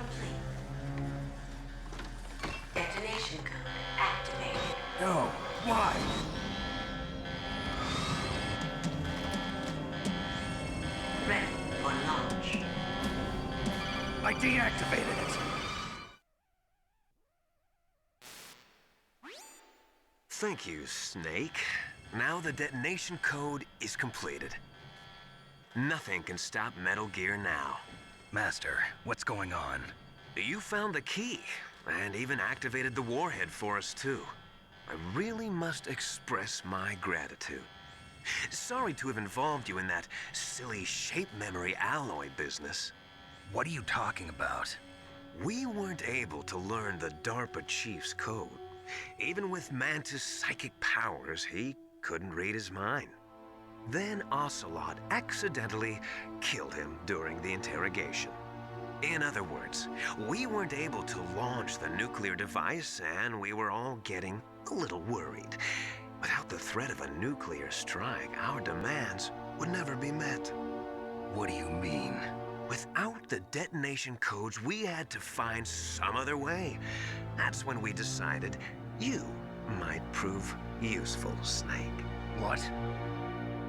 complete. Detonation code activated. No, why? Ready for launch. I deactivated it. Thank you, Snake. Now the detonation code is completed. Nothing can stop Metal Gear now. Master, what's going on? You found the key, and even activated the warhead for us, too. I really must express my gratitude. Sorry to have involved you in that silly shape memory alloy business. What are you talking about? We weren't able to learn the DARPA chief's code. Even with Mantis' psychic powers, he couldn't read his mind. Then Ocelot accidentally killed him during the interrogation. In other words, we weren't able to launch the nuclear device, and we were all getting a little worried. Without the threat of a nuclear strike, our demands would never be met. What do you mean? Without the detonation codes, we had to find some other way. That's when we decided you might prove useful, Snake. What?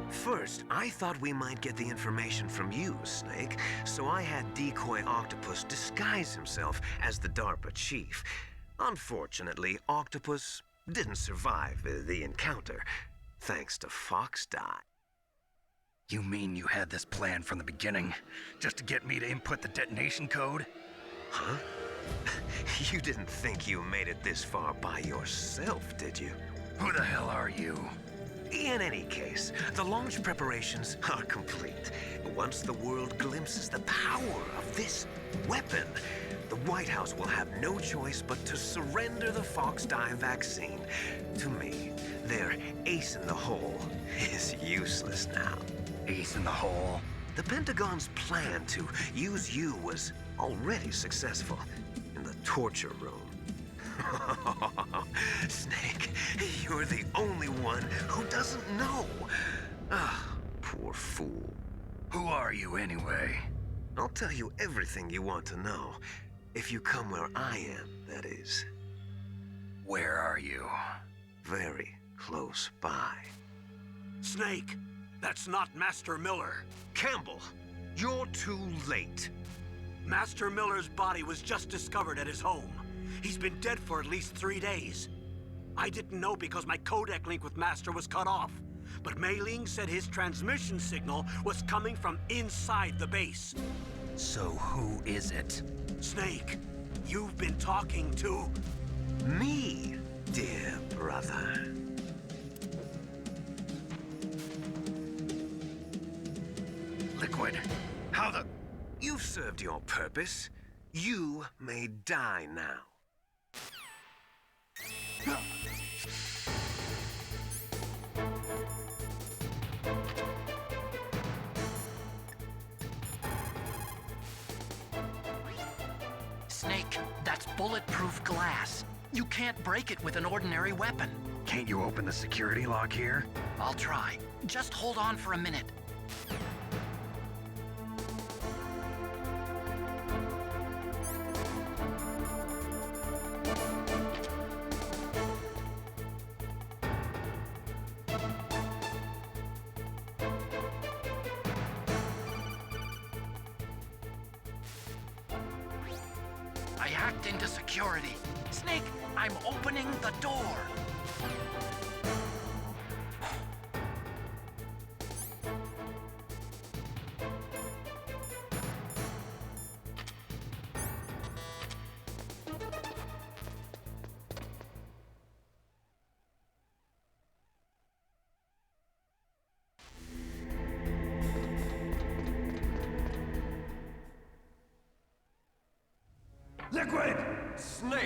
First, I thought we might get the information from you, Snake, so I had Decoy Octopus disguise himself as the DARPA chief. Unfortunately, Octopus didn't survive the encounter, thanks to Fox Die. You mean you had this plan from the beginning, just to get me to input the detonation code? Huh? You didn't think you made it this far by yourself, did you? Who the hell are you? In any case, the launch preparations are complete. Once the world glimpses the power of this weapon, the White House will have no choice but to surrender the Fox Die vaccine to me. Their ace in the hole is useless now. Ace in the hole? The Pentagon's plan to use you was already successful in the torture room. Snake, you're the only one who doesn't know. Ah, poor fool. Who are you anyway? I'll tell you everything you want to know. If you come where I am, that is. Where are you? Very close by. Snake, that's not Master Miller. Campbell, you're too late. Master Miller's body was just discovered at his home. He's been dead for at least 3 days. I didn't know because my codec link with Master was cut off. But Mei Ling said his transmission signal was coming from inside the base. So who is it? Snake, you've been talking to... Me, dear brother. Liquid, how the... You've served your purpose. You may die now. Snake, that's bulletproof glass. You can't break it with an ordinary weapon. Can't you open the security lock here? I'll try. Just hold on for a minute. I hacked into security. Snake, I'm opening the door. Liquid! Snake!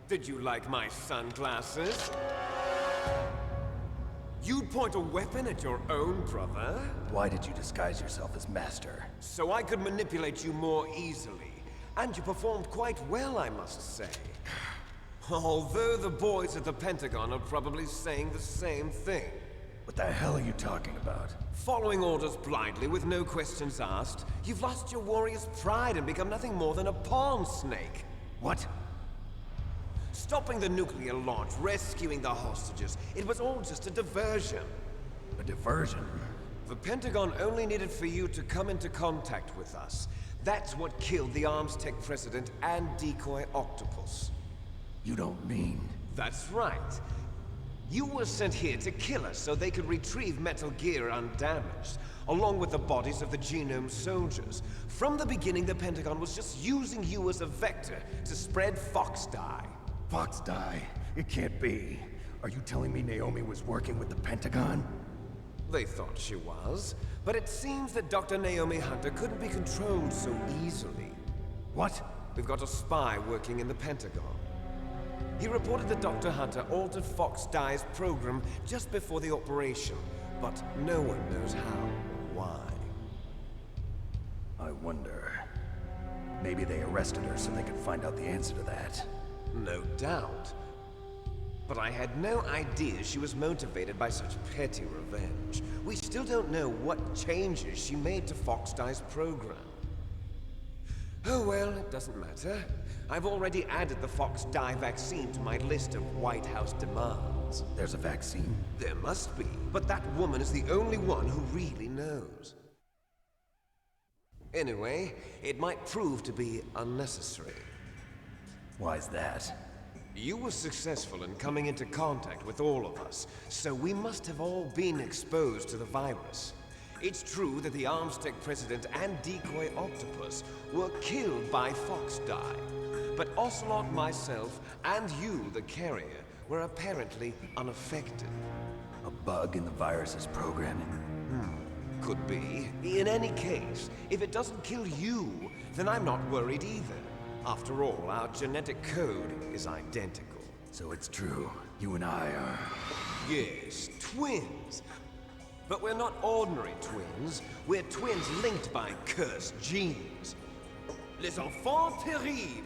Did you like my sunglasses? You'd point a weapon at your own brother? Why did you disguise yourself as Master? So I could manipulate you more easily. And you performed quite well, I must say. Although the boys at the Pentagon are probably saying the same thing. What the hell are you talking about? Following orders blindly with no questions asked, you've lost your warrior's pride and become nothing more than a pawn snake. What? Stopping the nuclear launch, rescuing the hostages, it was all just a diversion. A diversion? The Pentagon only needed for you to come into contact with us. That's what killed the Arms Tech president and decoy octopus. You don't mean... That's right. You were sent here to kill us so they could retrieve Metal Gear undamaged, along with the bodies of the Genome soldiers. From the beginning, the Pentagon was just using you as a vector to spread Fox dye. Fox die? It can't be. Are you telling me Naomi was working with the Pentagon? They thought she was, but it seems that Dr. Naomi Hunter couldn't be controlled so easily. What? We've got a spy working in the Pentagon. He reported that Dr. Hunter altered Fox Dye's program just before the operation, but no one knows how or why. I wonder... Maybe they arrested her so they could find out the answer to that. No doubt. But I had no idea she was motivated by such petty revenge. We still don't know what changes she made to Fox Dye's program. Oh well, it doesn't matter. I've already added the Fox Dye vaccine to my list of White House demands. There's a vaccine? There must be, but that woman is the only one who really knows. Anyway, it might prove to be unnecessary. Why's that? You were successful in coming into contact with all of us, so we must have all been exposed to the virus. It's true that the Arms Tech president and decoy octopus were killed by Fox Dye, but Ocelot, myself, and you, the carrier, were apparently unaffected. A bug in the virus's programming? Could be. In any case, if it doesn't kill you, then I'm not worried either. After all, our genetic code is identical. So it's true. You and I are... Yes, twins. But we're not ordinary twins. We're twins linked by cursed genes. Les enfants terribles.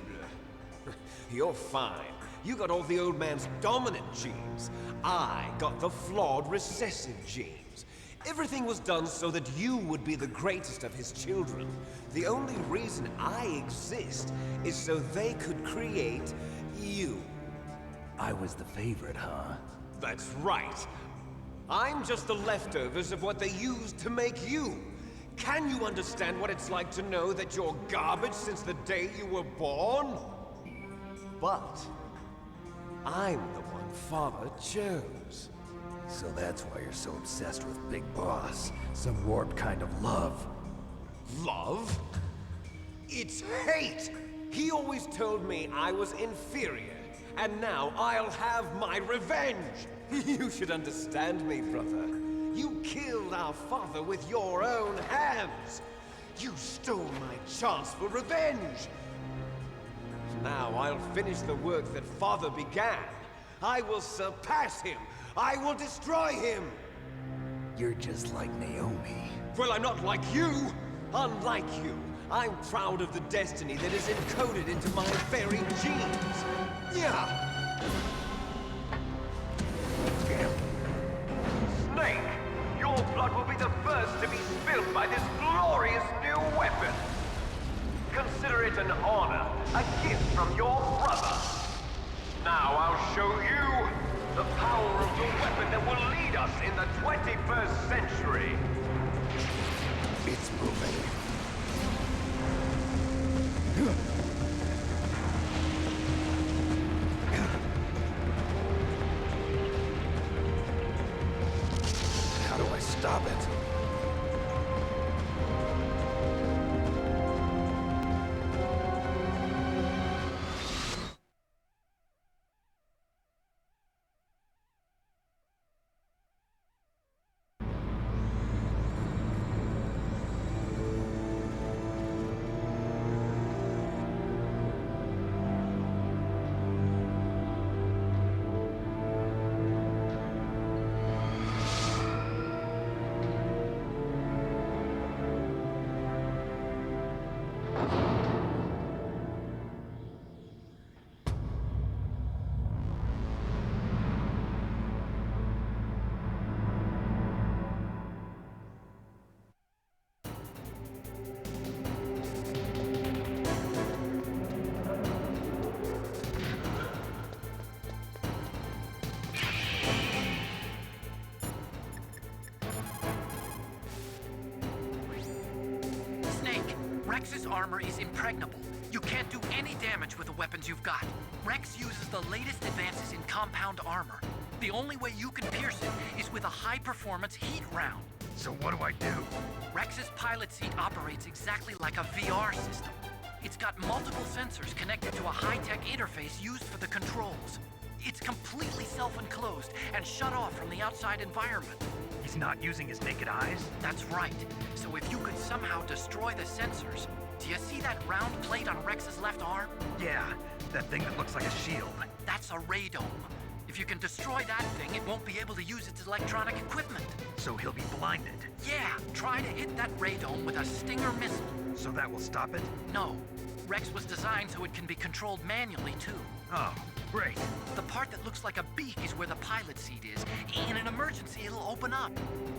You're fine. You got all the old man's dominant genes. I got the flawed recessive genes. Everything was done so that you would be the greatest of his children. The only reason I exist is so they could create you. I was the favorite, huh? That's right. I'm just the leftovers of what they used to make you. Can you understand what it's like to know that you're garbage since the day you were born? But I'm the one Father chose. So that's why you're so obsessed with Big Boss. Some warped kind of love. Love? It's hate! He always told me I was inferior, and now I'll have my revenge! You should understand me, brother. You killed our father with your own hands! You stole my chance for revenge! Now I'll finish the work that Father began. I will surpass him! I will destroy him! You're just like Naomi. Well, I'm not like you! Unlike you, I'm proud of the destiny that is encoded into my very genes! Yeah! Snake, your blood will be the first to be spilled by this glorious new weapon. Consider it an honor, a gift from your brother. Now I'll show you the power of the weapon that will lead us in the 21st century. It's moving. How do I stop it? Rex's armor is impregnable. You can't do any damage with the weapons you've got. Rex uses the latest advances in compound armor. The only way you can pierce it is with a high-performance heat round. So what do I do? Rex's pilot seat operates exactly like a VR system. It's got multiple sensors connected to a high-tech interface used for the controls. It's completely self-enclosed and shut off from the outside environment. He's not using his naked eyes? That's right. So if you could somehow destroy the sensors... Do you see that round plate on Rex's left arm? Yeah, that thing that looks like a shield. That's a radome. If you can destroy that thing, it won't be able to use its electronic equipment. So he'll be blinded. Yeah, try to hit that radome with a Stinger missile. So that will stop it? No. Rex was designed so it can be controlled manually, too. Oh, great. The part that looks like a beak is where the pilot seat is. In an emergency, it'll open up.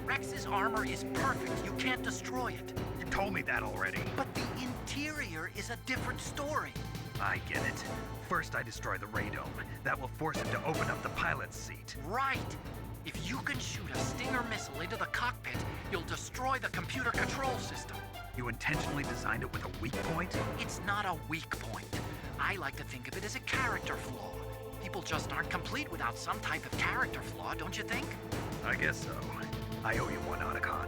Rex's armor is perfect. You can't destroy it. You told me that already. But the interior is a different story. I get it. First I destroy the radome. That will force him to open up the pilot's seat. Right. If you can shoot a Stinger missile into the cockpit, you'll destroy the computer control system. You intentionally designed it with a weak point? It's not a weak point. I like to think of it as a character flaw. People just aren't complete without some type of character flaw, don't you think? I guess so. I owe you one, Otacon.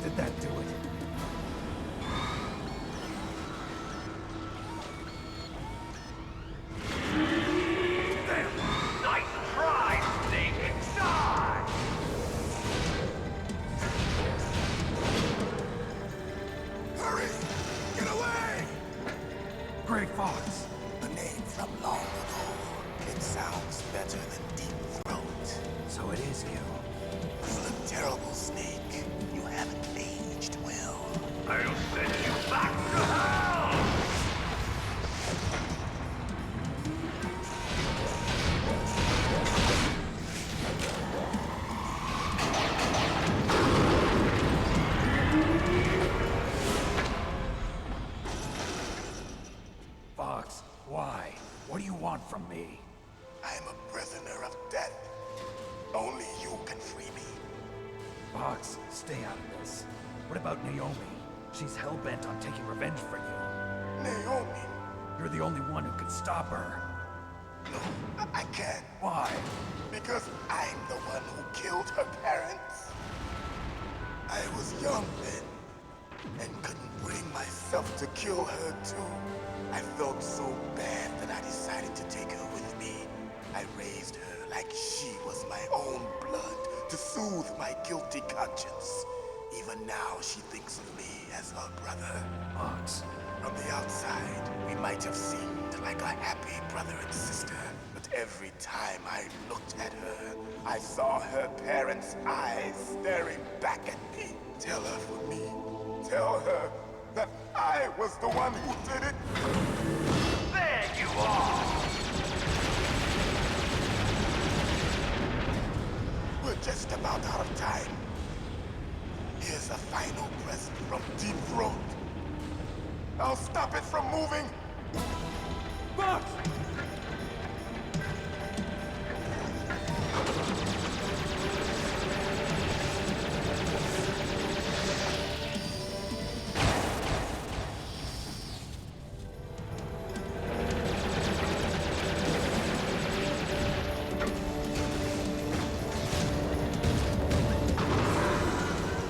Did that do it? Hurry! Get away! Gray Fox! A name from long ago. It sounds better than Deep Throat. So it is you. You look terrible, Snake. You haven't aged well. I'll send you back to hell! Fox, why? What do you want from me? I am a prisoner of death. Only you can free me. Fox, stay out of this. What about Naomi? She's hell-bent on taking revenge for you. Naomi? You're the only one who can stop her. No, I can't. Why? Because I'm the one who killed her parents. I was young then, and couldn't bring myself to kill her too. I felt so bad that I decided to take her with me. I raised her like she was my own blood to soothe my guilty conscience. Even now, she thinks of me as her brother. Fox. From the outside, we might have seemed like a happy brother and sister. But every time I looked at her, I saw her parents' eyes staring back at me. Tell her for me. Tell her that I was the one who did it. There you are! But We're just about out of time. Here's a final present from Deep Throat. I'll stop it from moving. Fox!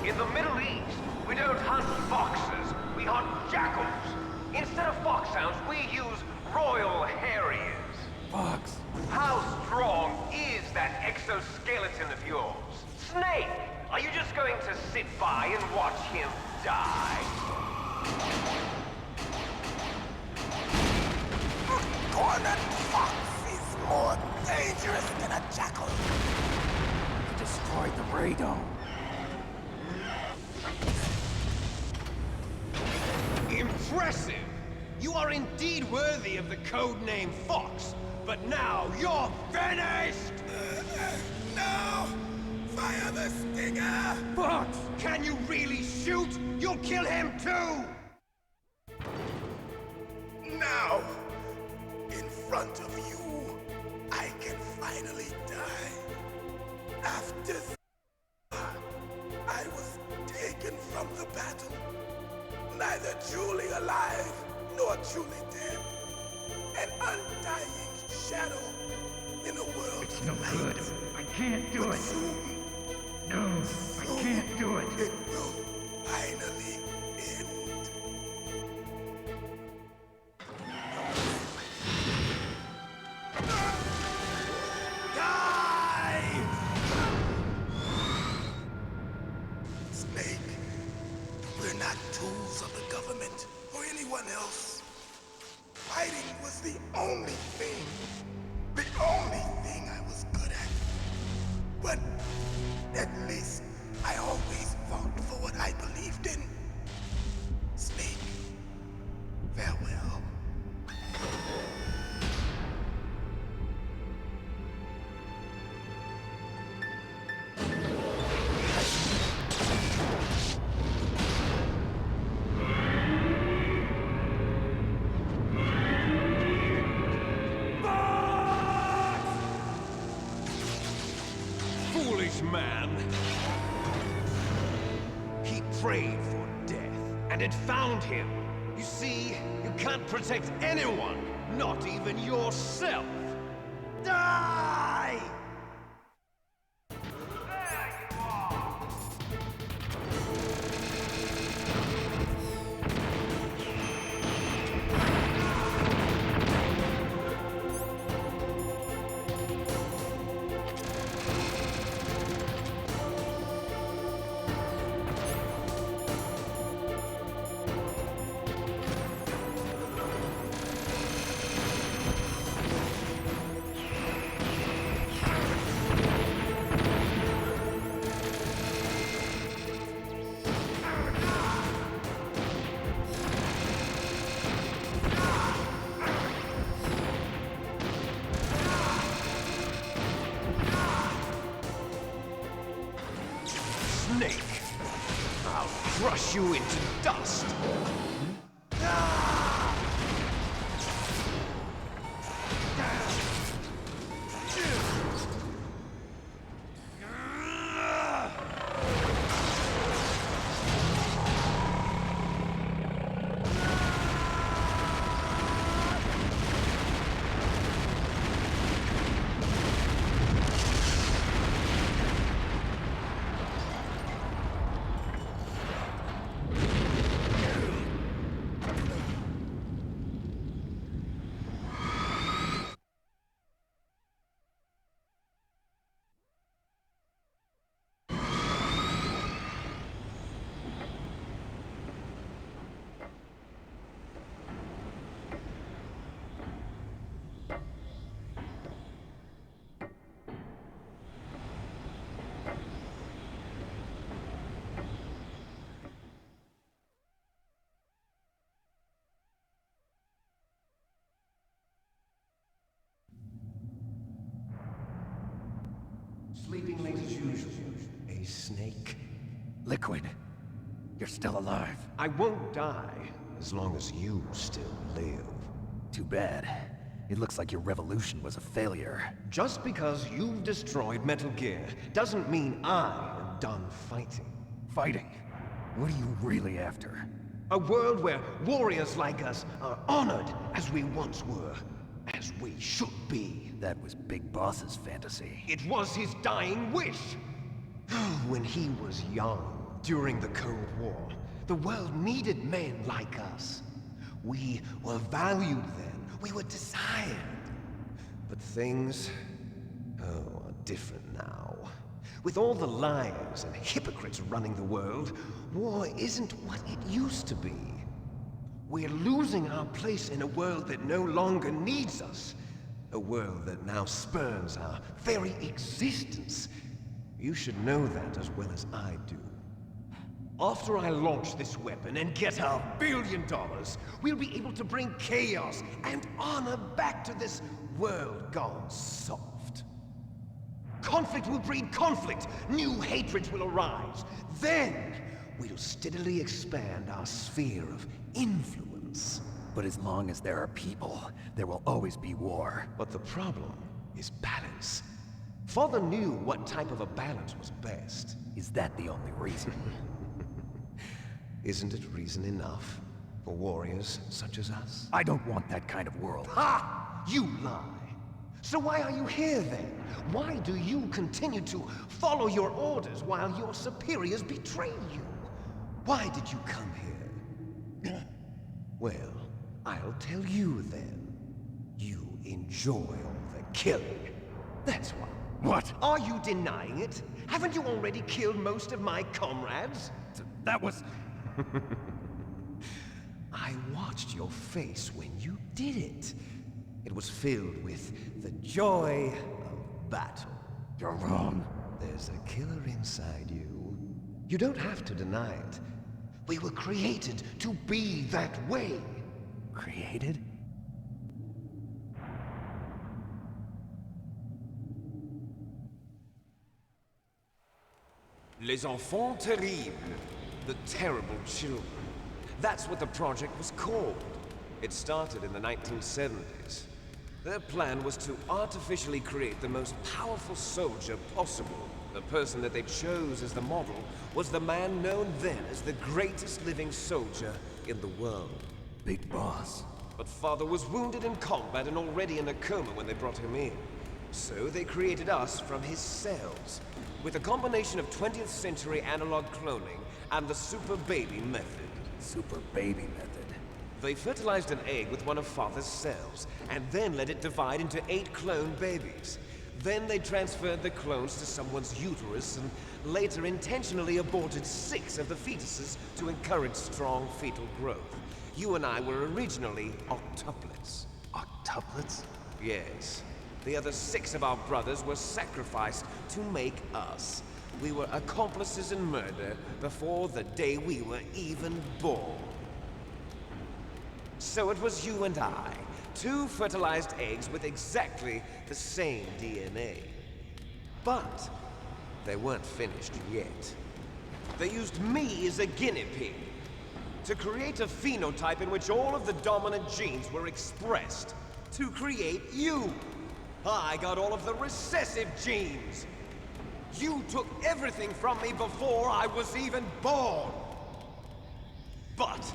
In the Middle East, we don't hunt foxes, we hunt jackals. Instead of foxhounds, we use royal harriers. Fox! How strong is that exoskeleton of yours? Snake, are you just going to sit by and watch him die? Cornered fox is more dangerous than a jackal. Destroyed the radome. Impressive! You are indeed worthy of the codename Fox, but now you're finished! No! Fire the stinger! Fox! Can you really shoot? You'll kill him too! Now, in front of you, I can finally die. After I was taken from the battle, neither truly alive nor truly dead. An undying shadow in a world It's of no light. good. I can't do But it. soon, No, I can't do it. it will finally end. Die! Snake, we're not tools of the government or anyone else. Fighting was the only thing I was good at. But at least I always fought for what I believed in. Snake, farewell. Foolish man! He prayed for death, and it found him. You see, you can't protect anyone, not even yourself. Die! Snake! I'll crush you into dust! Sleeping late as usual. A snake. Liquid, you're still alive. I won't die as long as you still live. Too bad. It looks like your revolution was a failure. Just because you've destroyed Metal Gear doesn't mean I am done fighting. Fighting? What are you really after? A world where warriors like us are honored as we once were, as we should be. That was Big Boss's fantasy. It was his dying wish. When he was young, during the Cold War, the world needed men like us. We were valued then. We were desired. But things, are different now. With all the liars and hypocrites running the world, war isn't what it used to be. We're losing our place in a world that no longer needs us. A world that now spurns our very existence. You should know that as well as I do. After I launch this weapon and get our $1 billion, we'll be able to bring chaos and honor back to this world gone soft. Conflict will breed conflict. New hatreds will arise. Then, we'll steadily expand our sphere of influence. But as long as there are people, there will always be war. But the problem is balance. Father knew what type of a balance was best. Is that the only reason? Isn't it reason enough for warriors such as us? I don't want that kind of world. Ha! You lie! So why are you here then? Why do you continue to follow your orders while your superiors betray you? Why did you come here? Well, I'll tell you then. You enjoy all the killing. That's why. What? Are you denying it? Haven't you already killed most of my comrades? That was... I watched your face when you did it. It was filled with the joy of battle. You're wrong. There's a killer inside you. You don't have to deny it. We were created to be that way. Created? Les enfants terribles. The terrible children. That's what the project was called. It started in the 1970s. Their plan was to artificially create the most powerful soldier possible. The person that they chose as the model was the man known then as the greatest living soldier in the world. Big Boss. But Father was wounded in combat and already in a coma when they brought him in. So they created us from his cells, with a combination of 20th century analog cloning and the super baby method. Super baby method. They fertilized an egg with one of Father's cells, and then let it divide into 8 clone babies. Then they transferred the clones to someone's uterus, and later intentionally aborted 6 of the fetuses to encourage strong fetal growth. You and I were originally octuplets. Octuplets? Yes. The other 6 of our brothers were sacrificed to make us. We were accomplices in murder before the day we were even born. So it was you and I, 2 fertilized eggs with exactly the same DNA. But they weren't finished yet. They used me as a guinea pig to create a phenotype in which all of the dominant genes were expressed. To create you. I got all of the recessive genes. You took everything from me before I was even born. But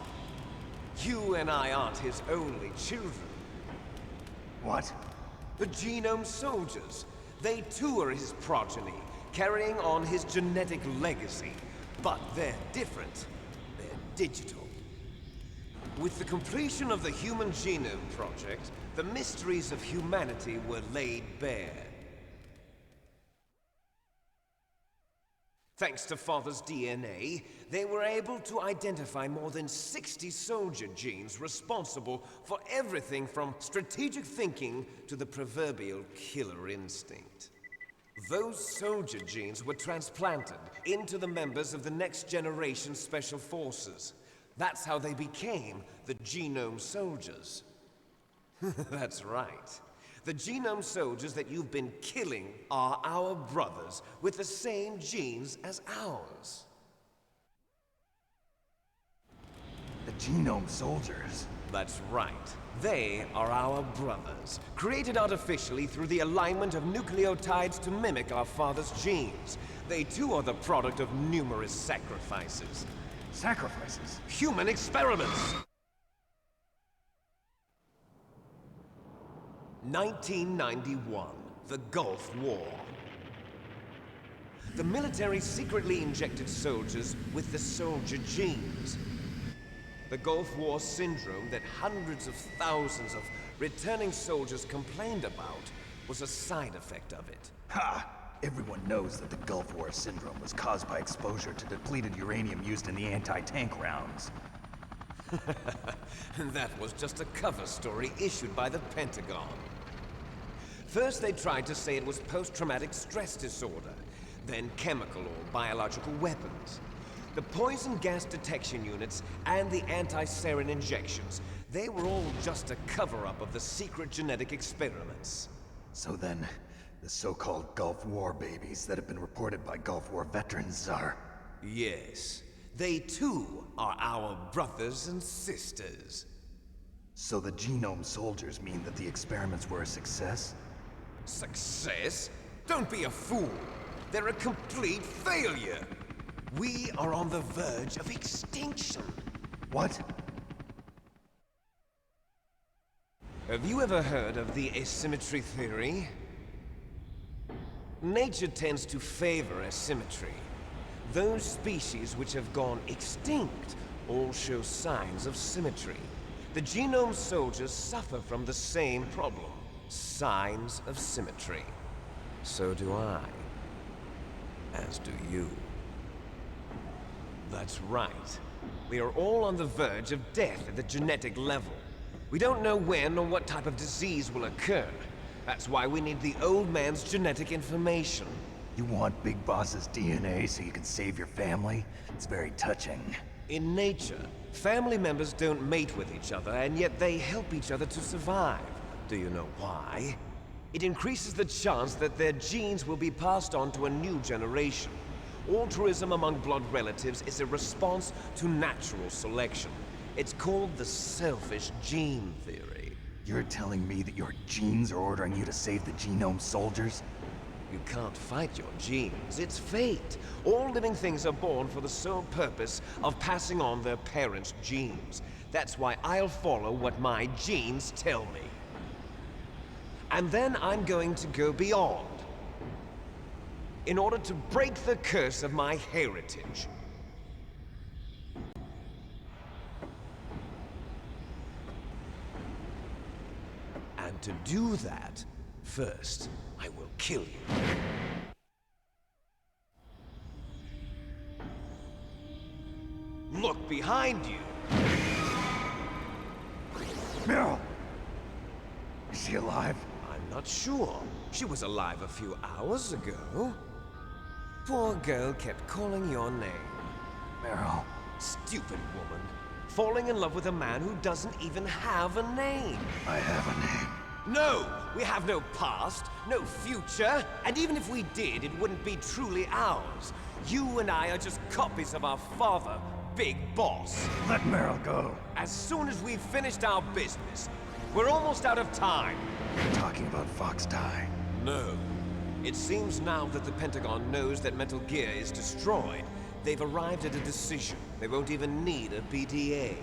you and I aren't his only children. What? The Genome Soldiers. They too are his progeny, carrying on his genetic legacy. But they're different. They're digital. With the completion of the Human Genome Project, the mysteries of humanity were laid bare. Thanks to Father's DNA, they were able to identify more than 60 soldier genes responsible for everything from strategic thinking to the proverbial killer instinct. Those soldier genes were transplanted into the members of the next generation Special Forces. That's how they became the Genome Soldiers. That's right. The genome soldiers that you've been killing are our brothers with the same genes as ours. The genome soldiers? That's right. They are our brothers, created artificially through the alignment of nucleotides to mimic our father's genes. They too are the product of numerous sacrifices. Sacrifices? Human experiments! 1991, the Gulf War. The military secretly injected soldiers with the soldier genes. The Gulf War syndrome that hundreds of thousands of returning soldiers complained about was a side effect of it. Ha! Everyone knows that the Gulf War syndrome was caused by exposure to depleted uranium used in the anti-tank rounds. That was just a cover story issued by the Pentagon. First they tried to say it was post-traumatic stress disorder, then chemical or biological weapons. The poison gas detection units and the anti-sarin injections, they were all just a cover-up of the secret genetic experiments. So then, the so-called Gulf War babies that have been reported by Gulf War veterans are... Yes, they too are our brothers and sisters. So the genome soldiers mean that the experiments were a success? Success? Don't be a fool! They're a complete failure! We are on the verge of extinction. What? Have you ever heard of the asymmetry theory? Nature tends to favor asymmetry. Those species which have gone extinct all show signs of symmetry. The genome soldiers suffer from the same problem. Signs of symmetry. So do I. As do you. That's right. We are all on the verge of death at the genetic level. We don't know when or what type of disease will occur. That's why we need the old man's genetic information. You want Big Boss's DNA so you can save your family? It's very touching. In nature, family members don't mate with each other, and yet they help each other to survive. Do you know why? It increases the chance that their genes will be passed on to a new generation. Altruism among blood relatives is a response to natural selection. It's called the selfish gene theory. You're telling me that your genes are ordering you to save the genome soldiers? You can't fight your genes. It's fate. All living things are born for the sole purpose of passing on their parents' genes. That's why I'll follow what my genes tell me. And then I'm going to go beyond. In order to break the curse of my heritage. And to do that, first, I will kill you. Look behind you! Meryl! Is she alive? I'm not sure. She was alive a few hours ago. Poor girl kept calling your name. Meryl. Stupid woman. Falling in love with a man who doesn't even have a name. I have a name. No! We have no past, no future, and even if we did, it wouldn't be truly ours. You and I are just copies of our father, Big Boss. Let Meryl go. As soon as we've finished our business, we're almost out of time. You're talking about Fox Die. No. It seems now that the Pentagon knows that Metal Gear is destroyed, they've arrived at a decision. They won't even need a PDA.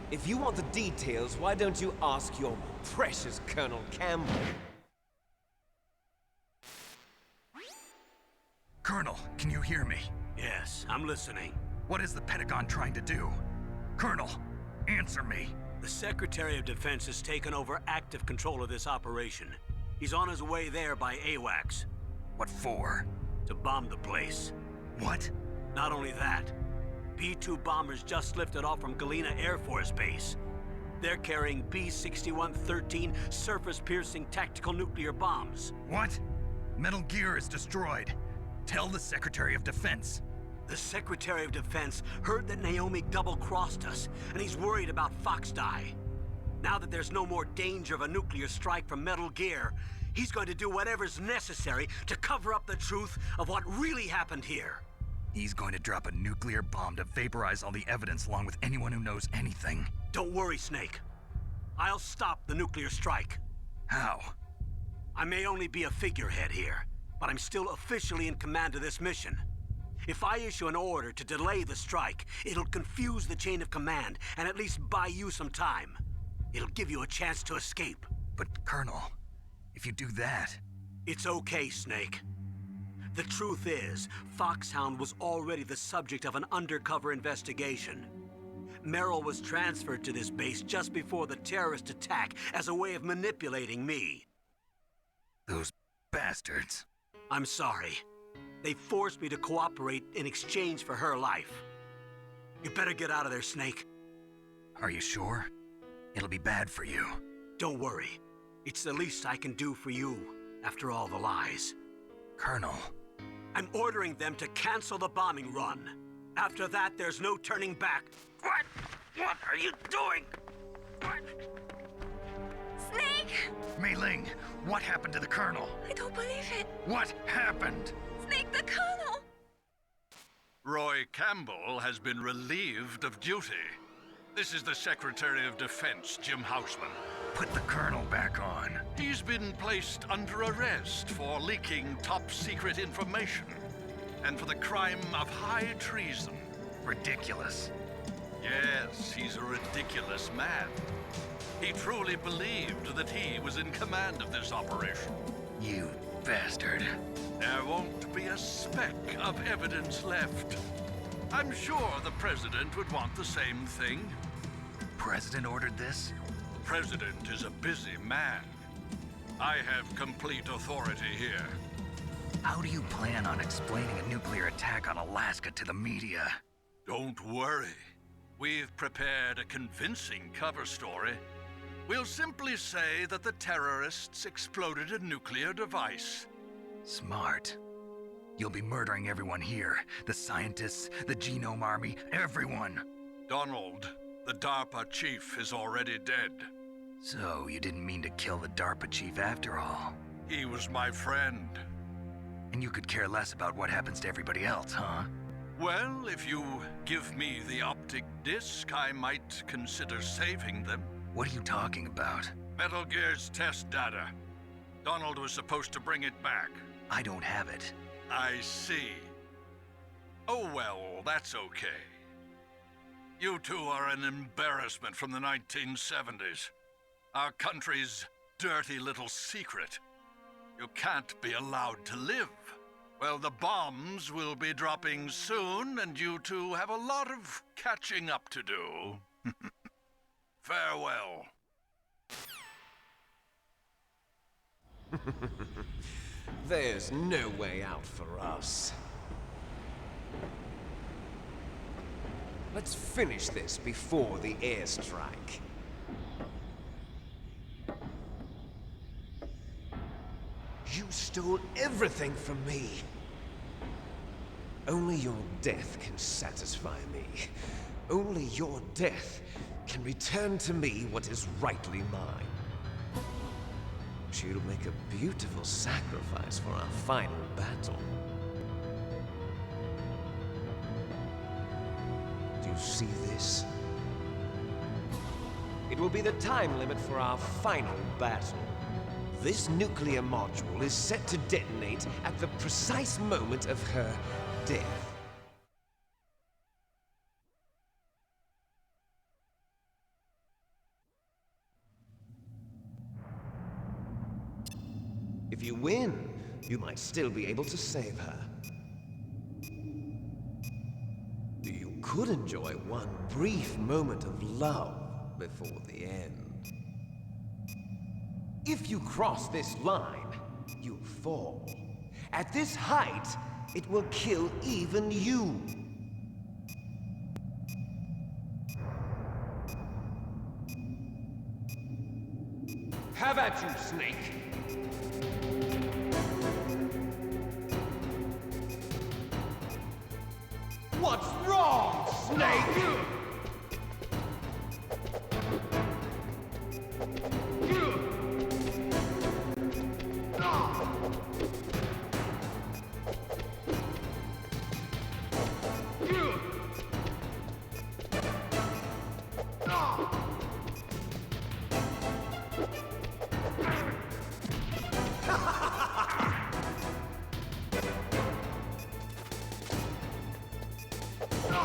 If you want the details, why don't you ask your precious Colonel Campbell? Colonel, can you hear me? Yes, I'm listening. What is the Pentagon trying to do? Colonel, answer me. The Secretary of Defense has taken over active control of this operation. He's on his way there by AWACS. What for? To bomb the place. What? Not only that, B-2 bombers just lifted off from Galena Air Force Base. They're carrying B-6113 surface-piercing tactical nuclear bombs. What? Metal Gear is destroyed. Tell the Secretary of Defense. The Secretary of Defense heard that Naomi double-crossed us, and he's worried about Fox Die. Now that there's no more danger of a nuclear strike from Metal Gear, he's going to do whatever's necessary to cover up the truth of what really happened here. He's going to drop a nuclear bomb to vaporize all the evidence along with anyone who knows anything. Don't worry, Snake. I'll stop the nuclear strike. How? I may only be a figurehead here, but I'm still officially in command of this mission. If I issue an order to delay the strike, it'll confuse the chain of command and at least buy you some time. It'll give you a chance to escape. But, Colonel, if you do that... It's okay, Snake. The truth is, Foxhound was already the subject of an undercover investigation. Merrill was transferred to this base just before the terrorist attack as a way of manipulating me. Those bastards. I'm sorry. They forced me to cooperate in exchange for her life. You better get out of there, Snake. Are you sure? It'll be bad for you. Don't worry. It's the least I can do for you, after all the lies. Colonel. I'm ordering them to cancel the bombing run. After that, there's no turning back. What? What are you doing? What? Snake! Mei Ling, what happened to the Colonel? I don't believe it. What happened? Snake, the Colonel! Roy Campbell has been relieved of duty. This is the Secretary of Defense, Jim Houseman. Put the Colonel back on. He's been placed under arrest for leaking top-secret information and for the crime of high treason. Ridiculous. Yes, he's a ridiculous man. He truly believed that he was in command of this operation. You bastard. There won't be a speck of evidence left. I'm sure the President would want the same thing. President ordered this? President is a busy man. I have complete authority here. How do you plan on explaining a nuclear attack on Alaska to the media? Don't worry. We've prepared a convincing cover story. We'll simply say that the terrorists exploded a nuclear device. Smart. You'll be murdering everyone here. The scientists, the Genome Army, everyone. Donald, the DARPA chief, is already dead. So, you didn't mean to kill the DARPA chief after all? He was my friend. And you could care less about what happens to everybody else, huh? Well, if you give me the optic disc, I might consider saving them. What are you talking about? Metal Gear's test data. Donald was supposed to bring it back. I don't have it. I see. Oh well, that's okay. You two are an embarrassment from the 1970s. Our country's dirty little secret. You can't be allowed to live. Well, the bombs will be dropping soon, and you two have a lot of catching up to do. Farewell. There's no way out for us. Let's finish this before the airstrike. You stole everything from me. Only your death can satisfy me. Only your death can return to me what is rightly mine. She'll make a beautiful sacrifice for our final battle. Do you see this? It will be the time limit for our final battle. This nuclear module is set to detonate at the precise moment of her death. If you win, you might still be able to save her. You could enjoy one brief moment of love before the end. If you cross this line, you'll fall. At this height, it will kill even you. Have at you, Snake! What's wrong, Snake?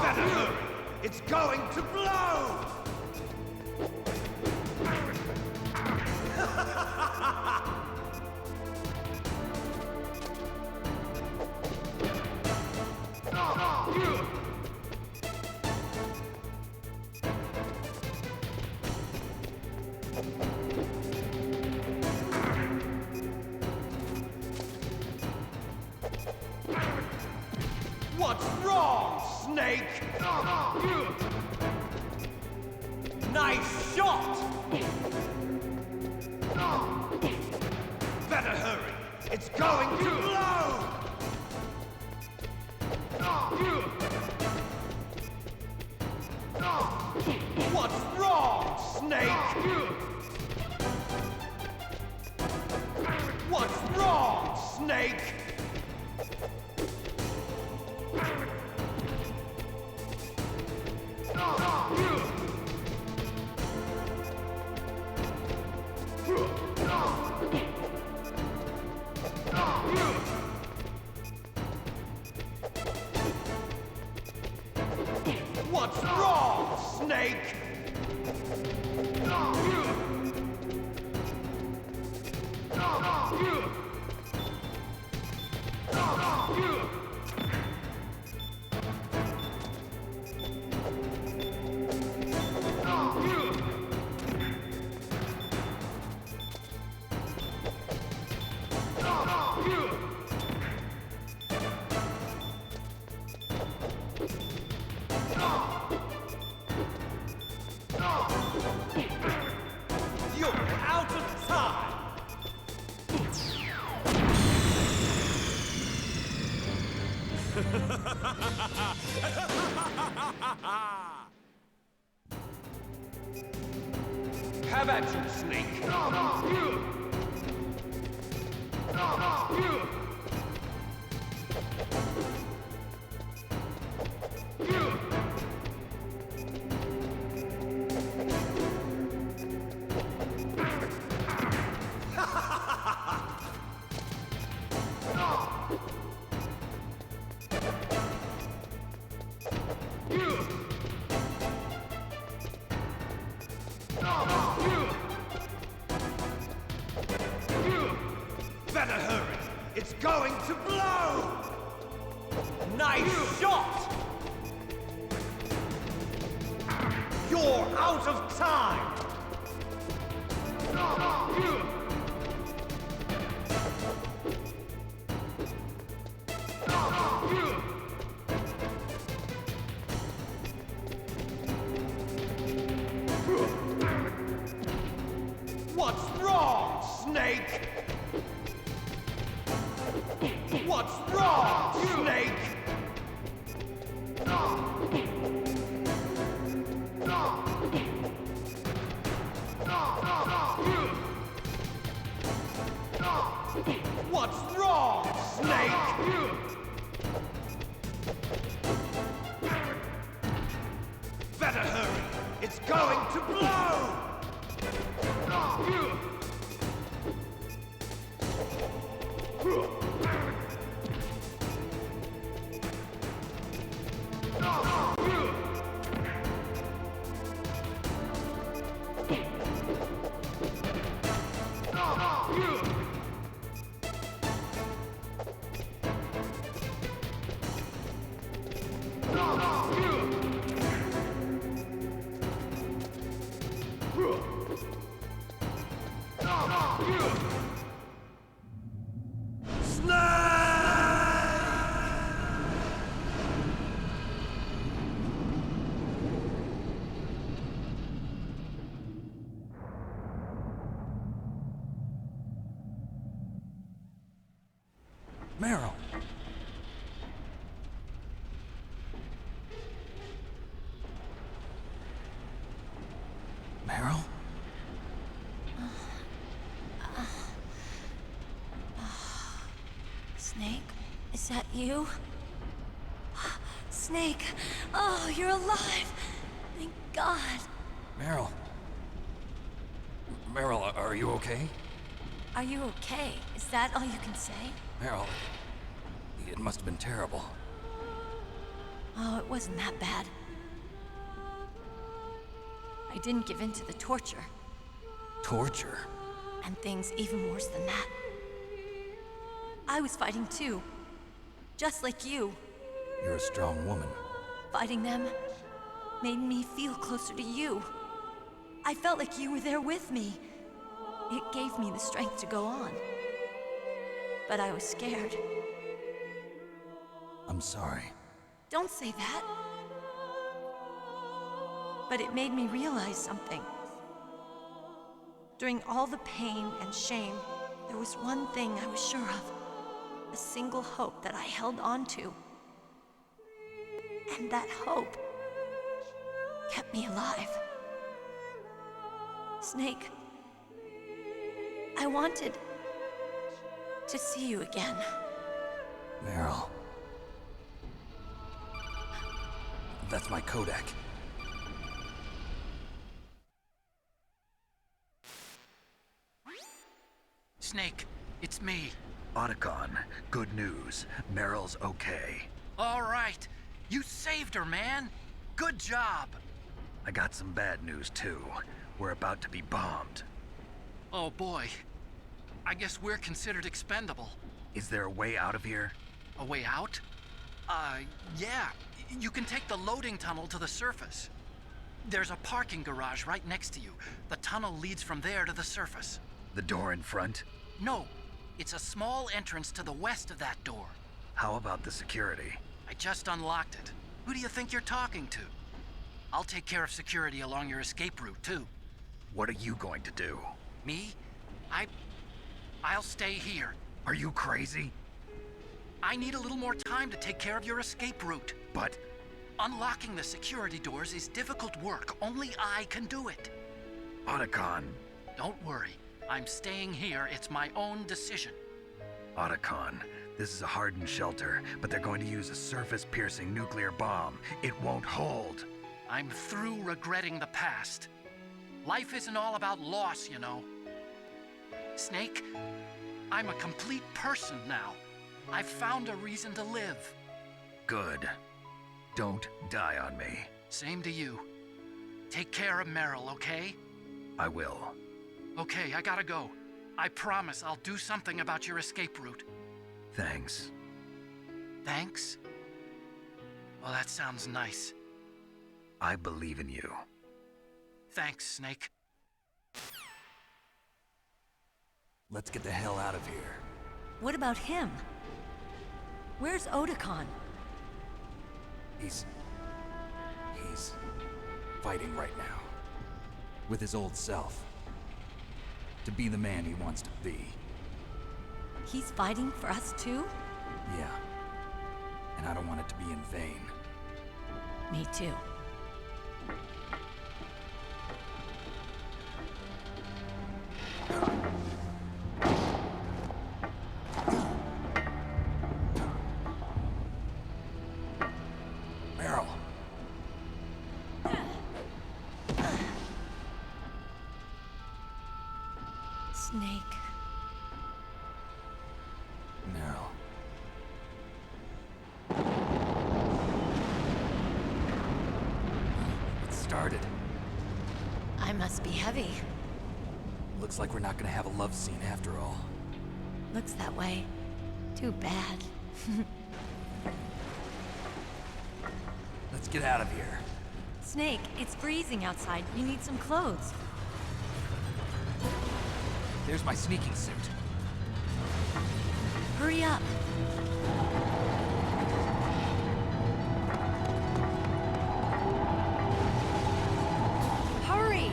Better hurry! It's going to blow! What's wrong, Snake? Nice shot! Better hurry! It's going to blow! What's wrong, Snake? What's wrong, Snake? What's wrong, Snake? You're out of time! Have at you, Snake! Better hurry! It's going to blow! Nice shot! You're out of time! What's wrong, Snake? What's wrong, Snake? What's wrong, Snake? Better hurry! It's going to blow! Meryl! Meryl? Snake? Is that you? Snake! Oh, you're alive! Thank God! Meryl? Meryl, are you okay? Are you okay? Is that all you can say? Meryl, it must have been terrible. Oh, it wasn't that bad. I didn't give in to the torture. Torture? And things even worse than that. I was fighting too. Just like you. You're a strong woman. Fighting them made me feel closer to you. I felt like you were there with me. It gave me the strength to go on. But I was scared. I'm sorry. Don't say that. But it made me realize something. During all the pain and shame, there was one thing I was sure of. A single hope that I held on to. And that hope kept me alive. Snake, I wanted to see you again. Meryl. That's my codec. Snake, it's me. Otacon, good news. Meryl's okay. All right. You saved her, man. Good job. I got some bad news, too. We're about to be bombed. Oh, boy. I guess we're considered expendable. Is there a way out of here? A way out? Yeah. You can take the loading tunnel to the surface. There's a parking garage right next to you. The tunnel leads from there to the surface. The door in front? No. It's a small entrance to the west of that door. How about the security? I just unlocked it. Who do you think you're talking to? I'll take care of security along your escape route, too. What are you going to do? Me? I'll stay here. Are you crazy? I need a little more time to take care of your escape route. But unlocking the security doors is difficult work. Only I can do it. Otacon. Don't worry. I'm staying here. It's my own decision. Otacon, this is a hardened shelter, but they're going to use a surface-piercing nuclear bomb. It won't hold. I'm through regretting the past. Life isn't all about loss, you know. Snake, I'm a complete person now. I've found a reason to live. Good. Don't die on me. Same to you. Take care of Meryl, okay? I will. Okay, I gotta go. I promise I'll do something about your escape route. Thanks. Thanks? Well, that sounds nice. I believe in you. Thanks, Snake. Let's get the hell out of here. What about him? Where's Otacon? He's fighting right now. With his old self. To be the man he wants to be. He's fighting for us too? Yeah. And I don't want it to be in vain. Me too. Meryl. Snake. Meryl. It started. I must be heavy. Looks like we're not gonna have a love scene after all. Looks that way. Too bad. Let's get out of here. Snake, it's freezing outside. You need some clothes. There's my sneaking suit. Hurry up. Hurry!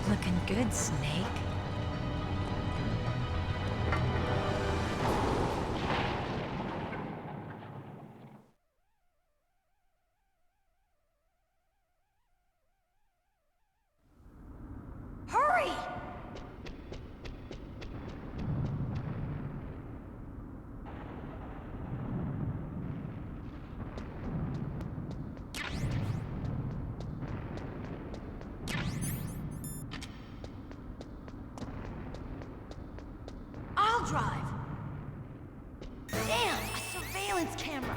Looking good, Snake. Hurry! I'll drive. Damn, I surveillance camera.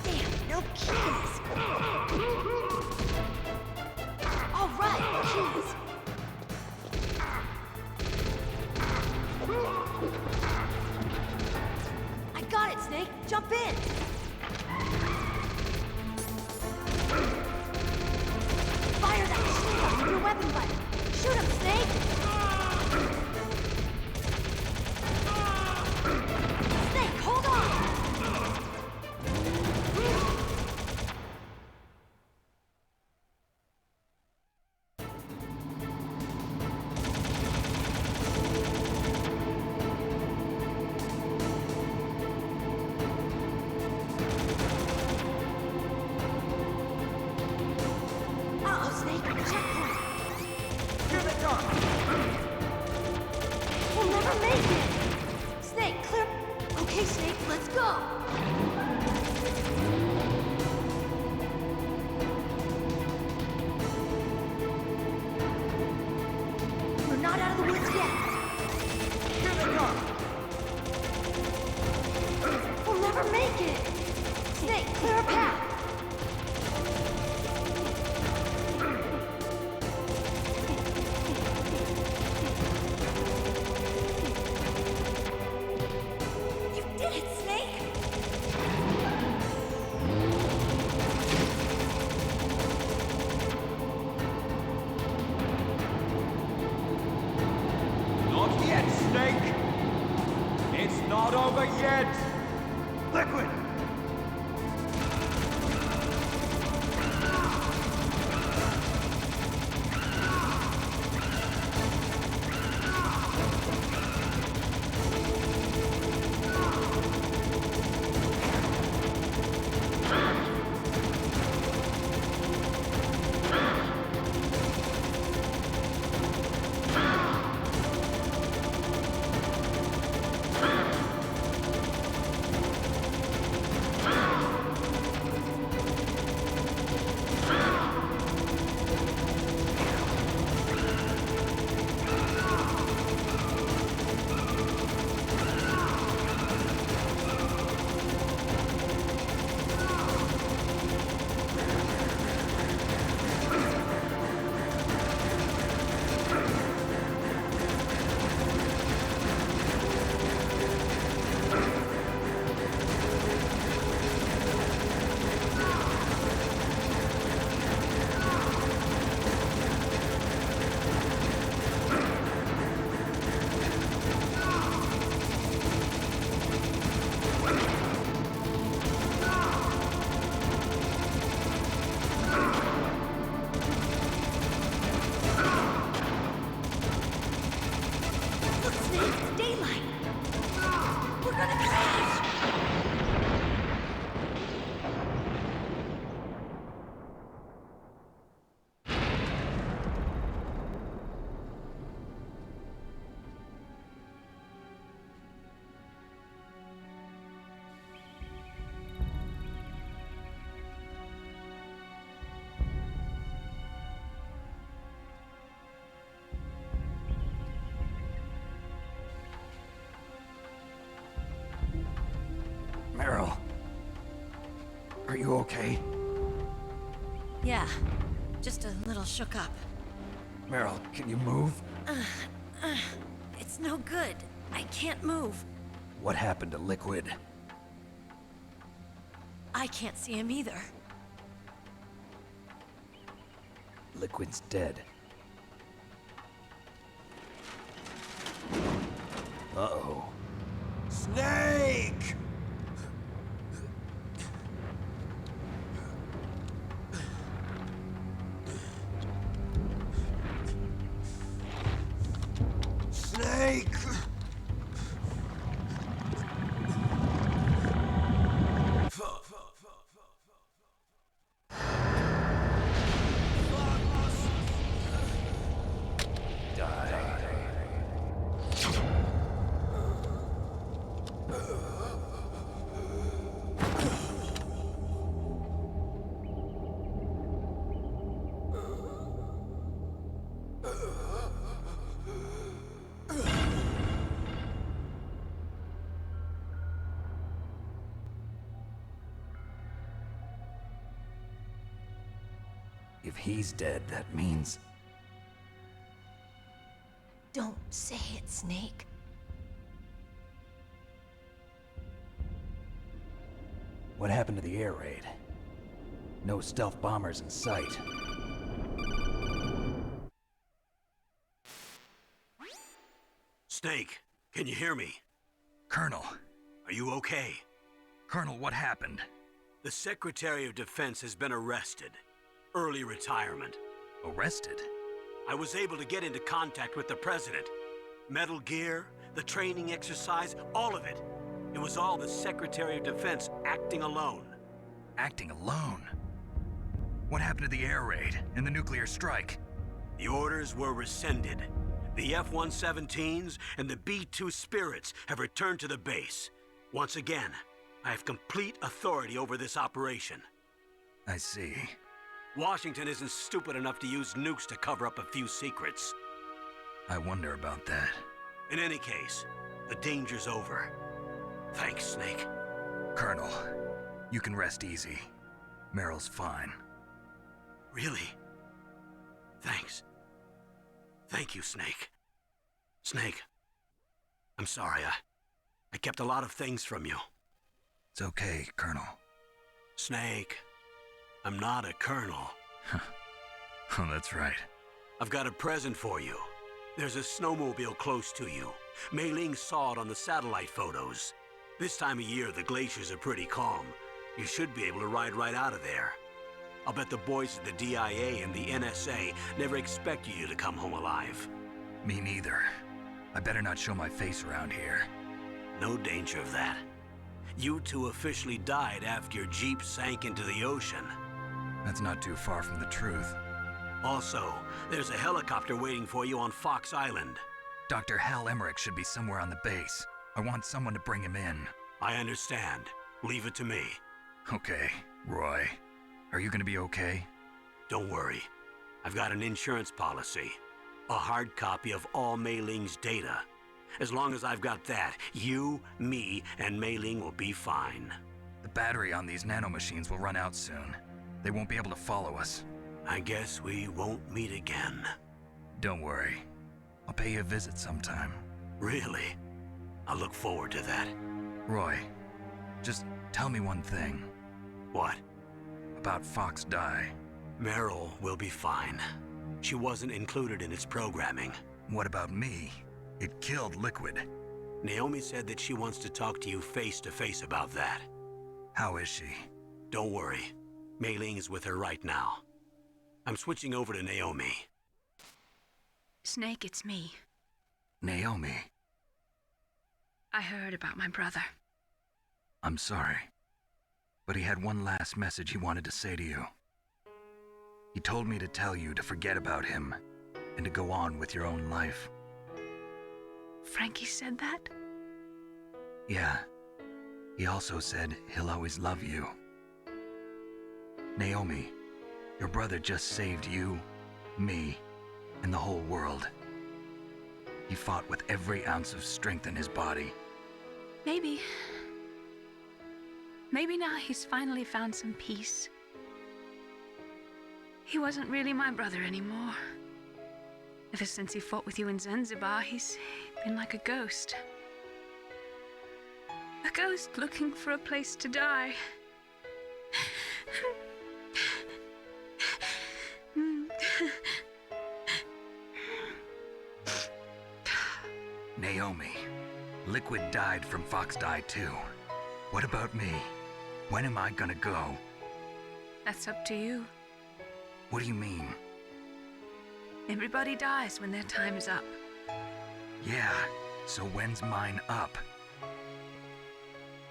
Damn, no keys. All right, keys. I got it, Snake. Jump in. Fire that shield from your weapon button. Shoot him, Snake. Snake, hold on. Uh-oh, Snake. Checkpoint. Here they come! We'll never make it. Snake, clear. Okay, Snake, let's go. We're not out of the woods yet. Here they come! We'll never make it. Snake, clear a path. You did it, Snake! Not yet, Snake! It's not over yet! Liquid! Look, Snake, it's daylight. We're gonna crash. Meryl. Are you okay? Yeah, just a little shook up. Meryl, can you move? It's no good. I can't move. What happened to Liquid? I can't see him either. Liquid's dead. Uh-oh. Snake! Snake! If he's dead, that means... Don't say it, Snake. What happened to the air raid? No stealth bombers in sight. Snake, can you hear me? Colonel. Are you okay? Colonel, what happened? The Secretary of Defense has been arrested. Early retirement. Arrested? I was able to get into contact with the President. Metal Gear, the training exercise, all of it. It was all the Secretary of Defense acting alone. Acting alone? What happened to the air raid and the nuclear strike? The orders were rescinded. The F-117s and the B-2 Spirits have returned to the base. Once again, I have complete authority over this operation. I see. Washington isn't stupid enough to use nukes to cover up a few secrets. I wonder about that. In any case, the danger's over. Thanks, Snake. Colonel, you can rest easy. Meryl's fine. Really? Thanks. Thank you, Snake. Snake, I'm sorry. I kept a lot of things from you. It's okay, Colonel. Snake, I'm not a colonel. Oh, that's right. I've got a present for you. There's a snowmobile close to you. Mei Ling saw it on the satellite photos. This time of year, the glaciers are pretty calm. You should be able to ride right out of there. I'll bet the boys at the DIA and the NSA never expected you to come home alive. Me neither. I better not show my face around here. No danger of that. You two officially died after your Jeep sank into the ocean. That's not too far from the truth. Also, there's a helicopter waiting for you on Fox Island. Dr. Hal Emmerich should be somewhere on the base. I want someone to bring him in. I understand. Leave it to me. Okay, Roy. Are you gonna be okay? Don't worry. I've got an insurance policy. A hard copy of all Mei Ling's data. As long as I've got that, you, me, and Mei Ling will be fine. The battery on these nanomachines will run out soon. They won't be able to follow us. I guess we won't meet again. Don't worry. I'll pay you a visit sometime. Really? I look forward to that. Roy, just tell me one thing. What? About Fox Die. Meryl will be fine. She wasn't included in its programming. What about me? It killed Liquid. Naomi said that she wants to talk to you face to face about that. How is she? Don't worry. Mei Ling is with her right now. I'm switching over to Naomi. Snake, it's me. Naomi. I heard about my brother. I'm sorry. But he had one last message he wanted to say to you. He told me to tell you to forget about him and to go on with your own life. Frankie said that? Yeah. He also said he'll always love you. Naomi, your brother just saved you, me, and the whole world. He fought with every ounce of strength in his body. Maybe now he's finally found some peace. He wasn't really my brother anymore. Ever since he fought with you in Zanzibar, he's been like a ghost. A ghost looking for a place to die. Naomi, Liquid died from Fox Die too. What about me? When am I gonna go? That's up to you. What do you mean? Everybody dies when their time is up. Yeah, so when's mine up?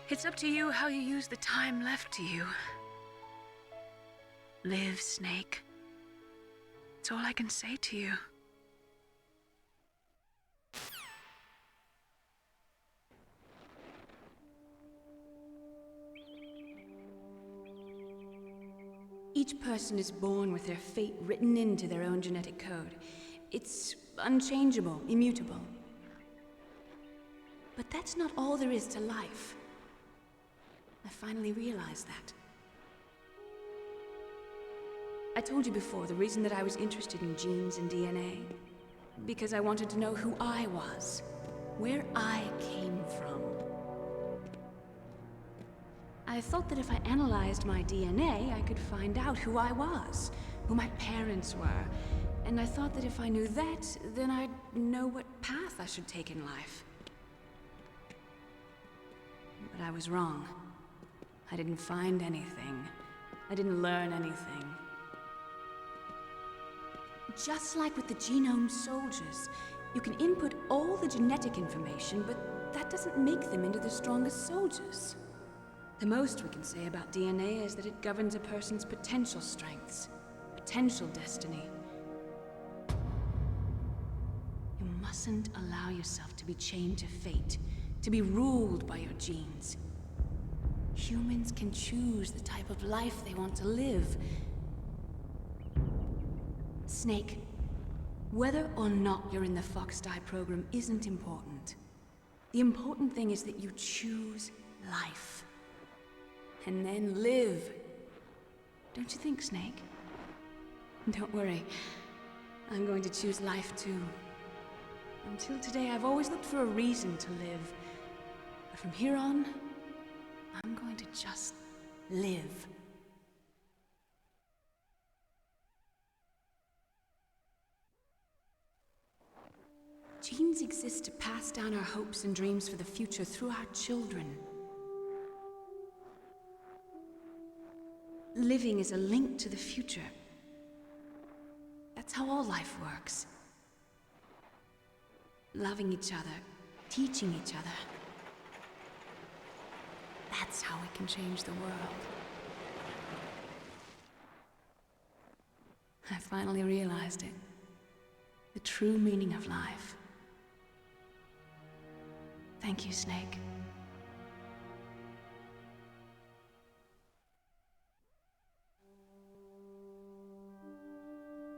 It's up to you how you use the time left to you. Live, Snake. That's all I can say to you. Each person is born with their fate written into their own genetic code. It's unchangeable, immutable. But that's not all there is to life. I finally realized that. I told you before the reason that I was interested in genes and DNA. Because I wanted to know who I was. Where I came from. I thought that if I analyzed my DNA, I could find out who I was, who my parents were, and I thought that if I knew that, then I'd know what path I should take in life. But I was wrong. I didn't find anything. I didn't learn anything. Just like with the genome soldiers, you can input all the genetic information, but that doesn't make them into the strongest soldiers. The most we can say about DNA is that it governs a person's potential strengths, potential destiny. You mustn't allow yourself to be chained to fate, to be ruled by your genes. Humans can choose the type of life they want to live. Snake, whether or not you're in the Fox-Die program isn't important. The important thing is that you choose life. And then live. Don't you think, Snake? Don't worry. I'm going to choose life too. Until today, I've always looked for a reason to live. But from here on, I'm going to just live. Genes exist to pass down our hopes and dreams for the future through our children. Living is a link to the future. That's how all life works. Loving each other, teaching each other. That's how we can change the world. I finally realized it. The true meaning of life. Thank you, Snake.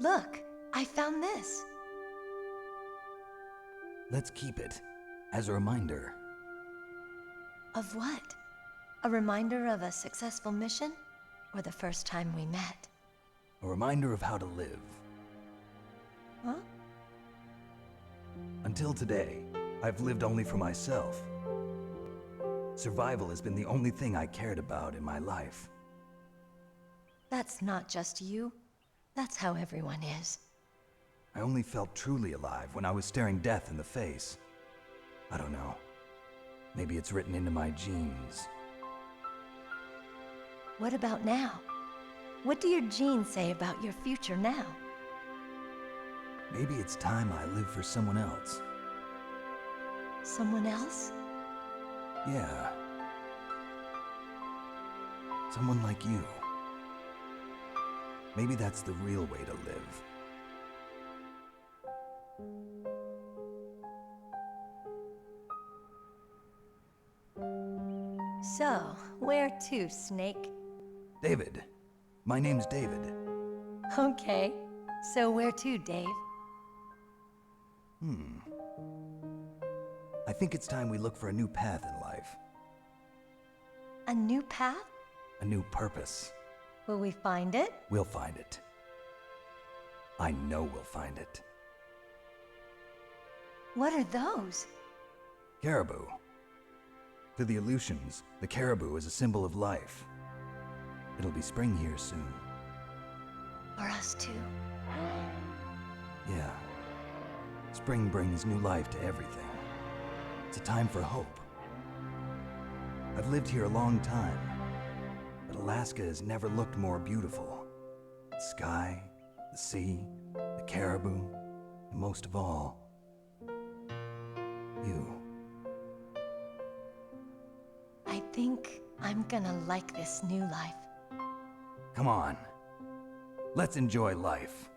Look, I found this. Let's keep it as a reminder. Of what? A reminder of a successful mission? Or the first time we met? A reminder of how to live. Huh? Until today, I've lived only for myself. Survival has been the only thing I cared about in my life. That's not just you. That's how everyone is. I only felt truly alive when I was staring death in the face. I don't know. Maybe it's written into my genes. What about now? What do your genes say about your future now? Maybe it's time I live for someone else. Someone else? Yeah. Someone like you. Maybe that's the real way to live. So, where to, Snake? David. My name's David. Okay. So where to, Dave? I think it's time we look for a new path in life. A new path? A new purpose. Will we find it? We'll find it. I know we'll find it. What are those? Caribou. To the Aleutians, the caribou is a symbol of life. It'll be spring here soon. For us too. Yeah. Spring brings new life to everything. It's a time for hope. I've lived here a long time, but Alaska has never looked more beautiful. The sky, the sea, the caribou, and most of all, you. I think I'm gonna like this new life. Come on. Let's enjoy life.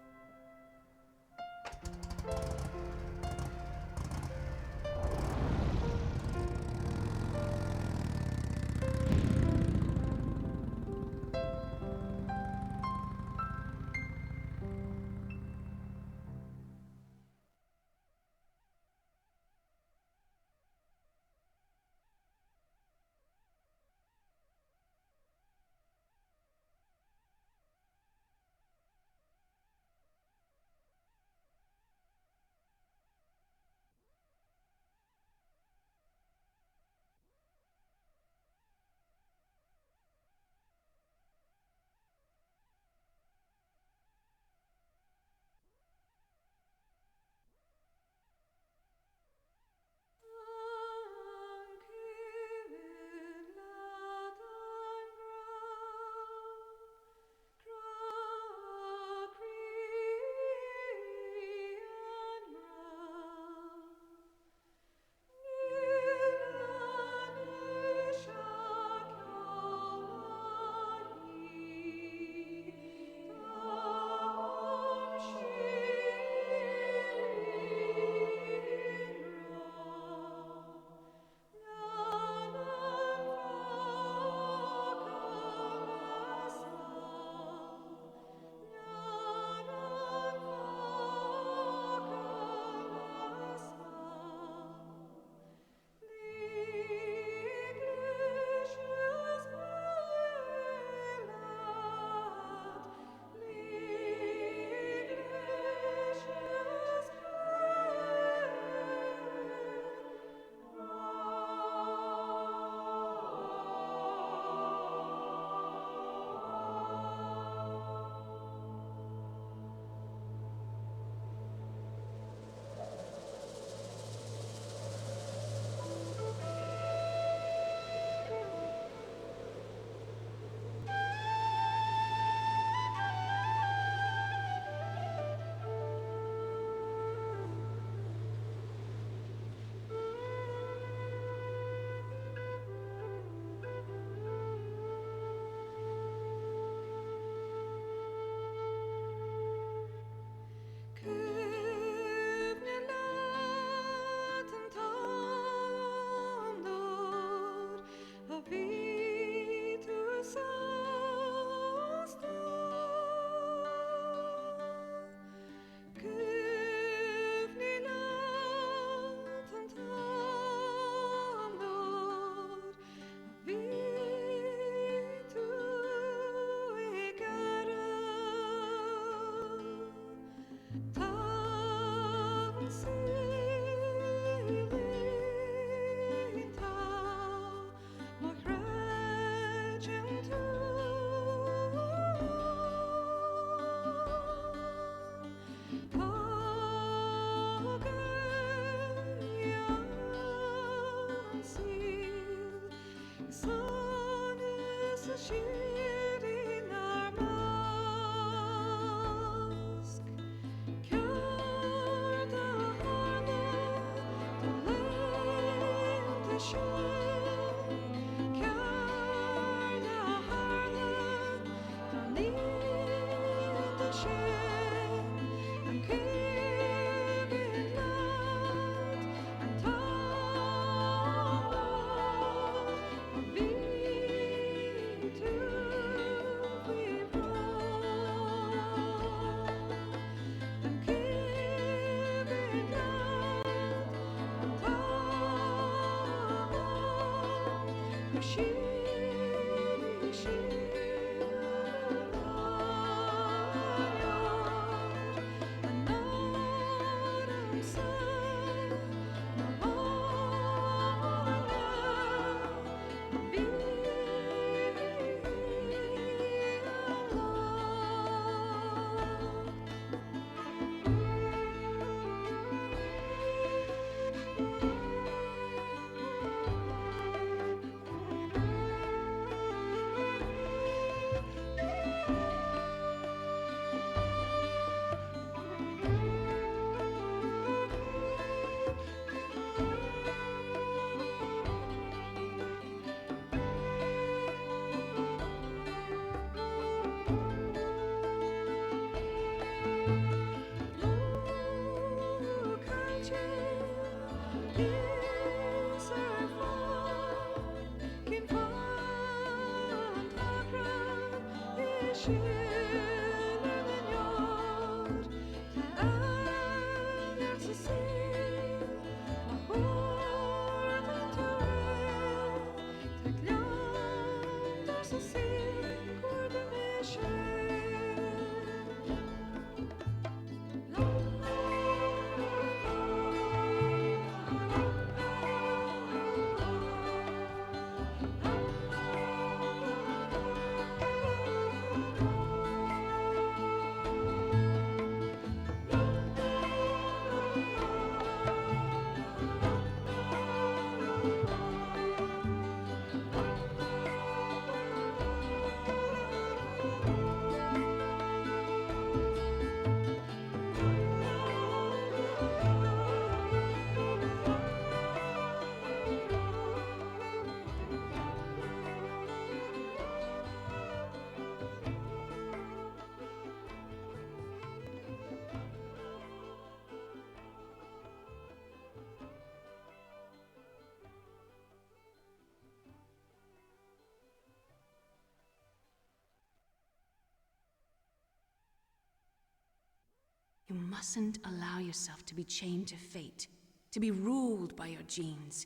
You mustn't allow yourself to be chained to fate, to be ruled by your genes.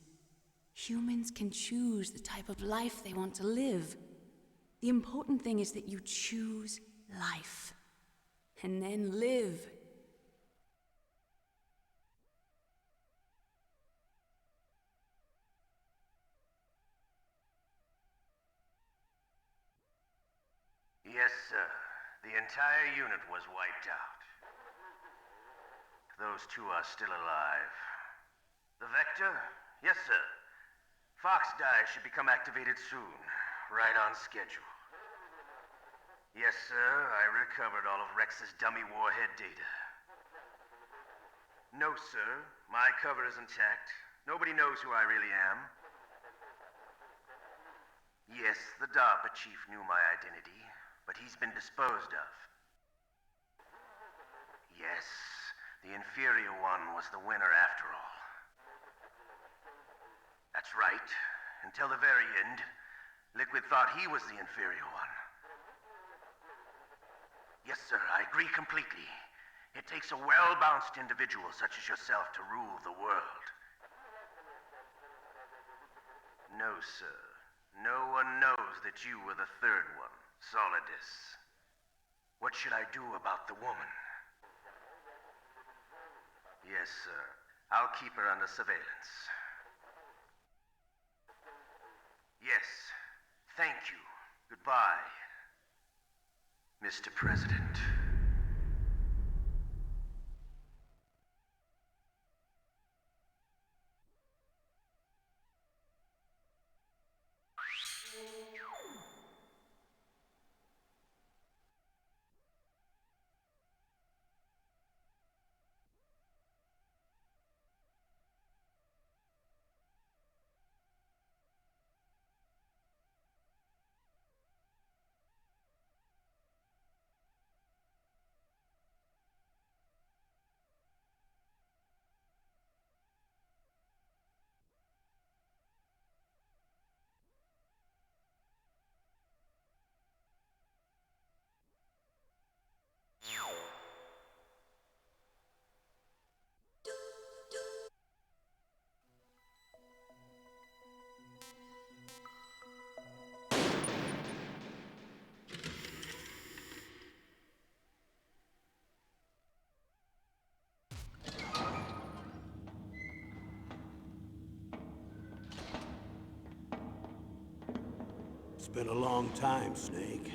Humans can choose the type of life they want to live. The important thing is that you choose life, and then live. Yes, sir. The entire unit was wiped out. Those two are still alive. The Vector? Yes, sir. Fox Die should become activated soon. Right on schedule. Yes, sir. I recovered all of Rex's dummy warhead data. No, sir. My cover is intact. Nobody knows who I really am. Yes, the DARPA chief knew my identity, but he's been disposed of. Yes, the inferior one was the winner after all. That's right. Until the very end, Liquid thought he was the inferior one. Yes, sir, I agree completely. It takes a well-balanced individual such as yourself to rule the world. No, sir. No one knows that you were the third one, Solidus. What should I do about the woman? Yes, sir. I'll keep her under surveillance. Yes. Thank you. Goodbye, Mr. President. been a long time, Snake.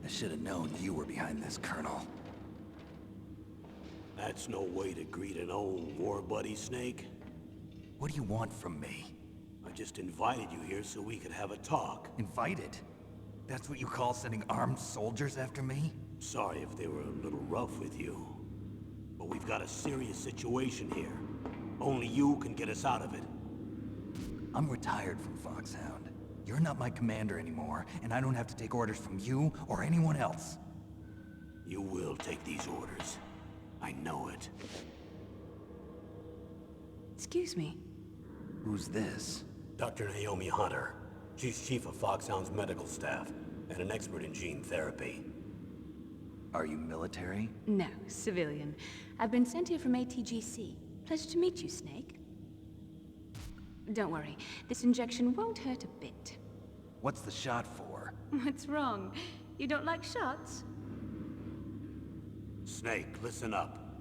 I should have known you were behind this, Colonel. That's no way to greet an old war buddy, Snake. What do you want from me? I just invited you here so we could have a talk. Invited? That's what you call sending armed soldiers after me? Sorry if they were a little rough with you. But we've got a serious situation here. Only you can get us out of it. I'm retired from Foxhound. You're not my commander anymore, and I don't have to take orders from you or anyone else. You will take these orders. I know it. Excuse me. Who's this? Dr. Naomi Hunter. She's chief of Foxhound's medical staff, and an expert in gene therapy. Are you military? No, civilian. I've been sent here from ATGC. Pleasure to meet you, Snake. Don't worry, this injection won't hurt a bit. What's the shot for? What's wrong? You don't like shots? Snake, listen up.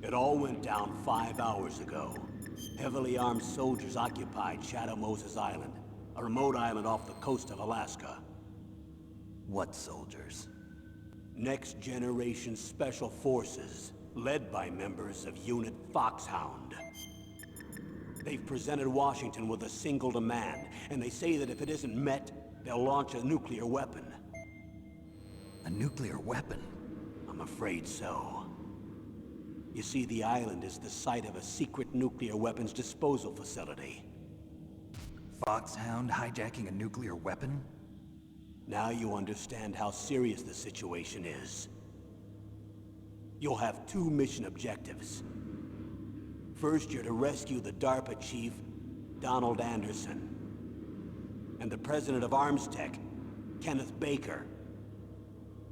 It all went down 5 hours ago. Heavily armed soldiers occupied Shadow Moses Island, a remote island off the coast of Alaska. What soldiers? Next Generation Special Forces, led by members of Unit Foxhound. They've presented Washington with a single demand, and they say that if it isn't met, they'll launch a nuclear weapon. A nuclear weapon? I'm afraid so. You see, the island is the site of a secret nuclear weapons disposal facility. Foxhound hijacking a nuclear weapon? Now you understand how serious the situation is. You'll have 2 mission objectives. First, you're to rescue the DARPA chief, Donald Anderson, and the president of ArmsTech, Kenneth Baker.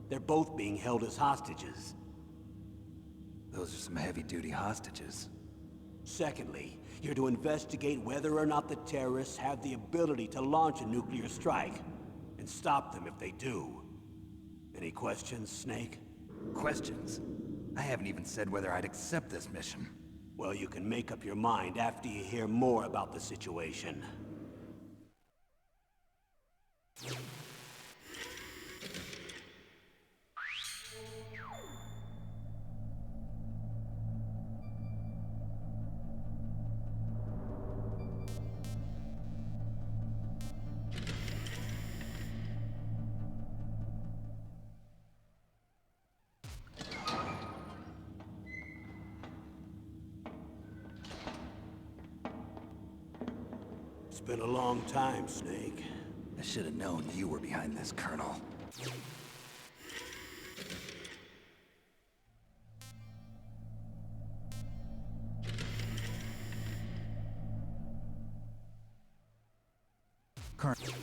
They're both being held as hostages. Those are some heavy-duty hostages. Secondly, you're to investigate whether or not the terrorists have the ability to launch a nuclear strike, and stop them if they do. Any questions, Snake? Questions? I haven't even said whether I'd accept this mission. Well, you can make up your mind after you hear more about the situation. It's been a long time, Snake. I should have known you were behind this, Colonel. Colonel.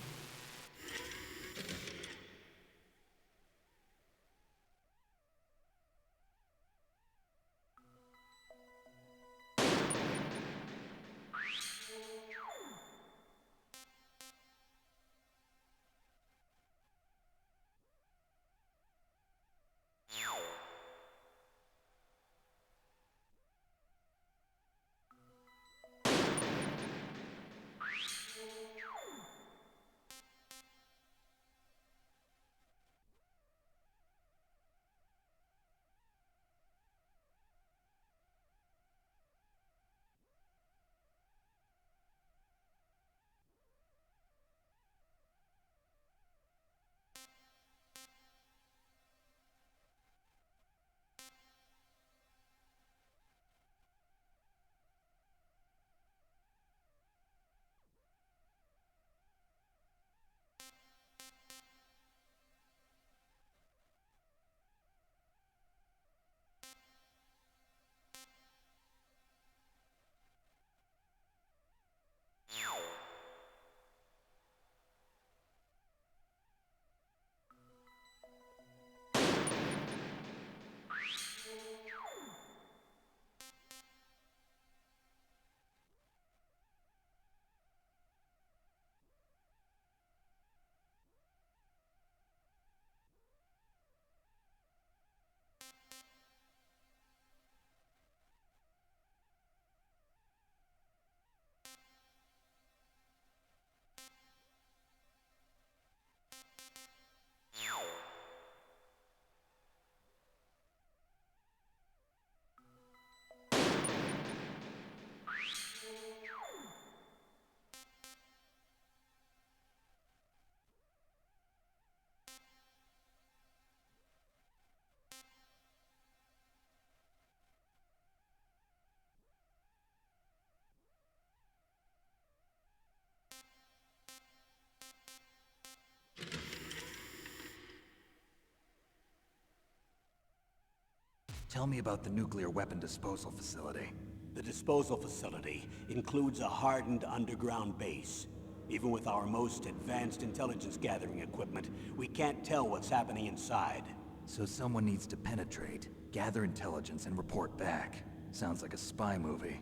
Tell me about the nuclear weapon disposal facility. The disposal facility includes a hardened underground base. Even with our most advanced intelligence gathering equipment, we can't tell what's happening inside. So someone needs to penetrate, gather intelligence, and report back. Sounds like a spy movie.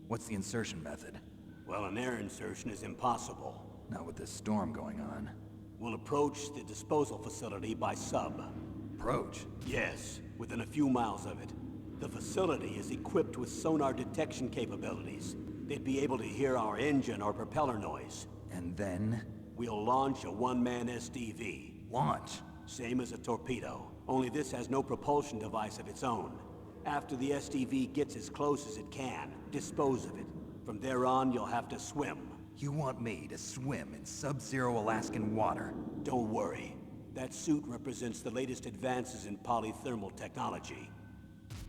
What's the insertion method? Well, an air insertion is impossible. Not with this storm going on. We'll approach the disposal facility by sub. Approach? Yes, within a few miles of it. The facility is equipped with sonar detection capabilities. They'd be able to hear our engine or propeller noise. And then? We'll launch a one-man SDV. Launch? Same as a torpedo, only this has no propulsion device of its own. After the SDV gets as close as it can, dispose of it. From there on, you'll have to swim. You want me to swim in sub-zero Alaskan water? Don't worry. That suit represents the latest advances in polythermal technology.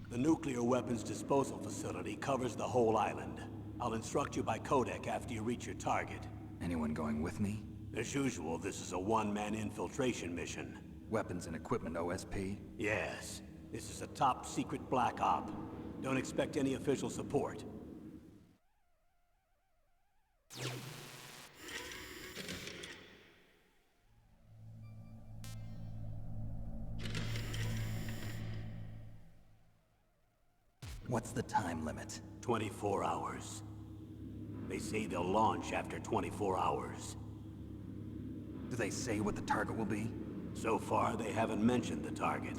The nuclear weapons disposal facility covers the whole island. I'll instruct you by codec after you reach your target. Anyone going with me? As usual, this is a one-man infiltration mission. Weapons and equipment OSP? Yes. This is a top-secret black op. Don't expect any official support. What's the time limit? 24 hours. They say they'll launch after 24 hours. Do they say what the target will be? So far, they haven't mentioned the target.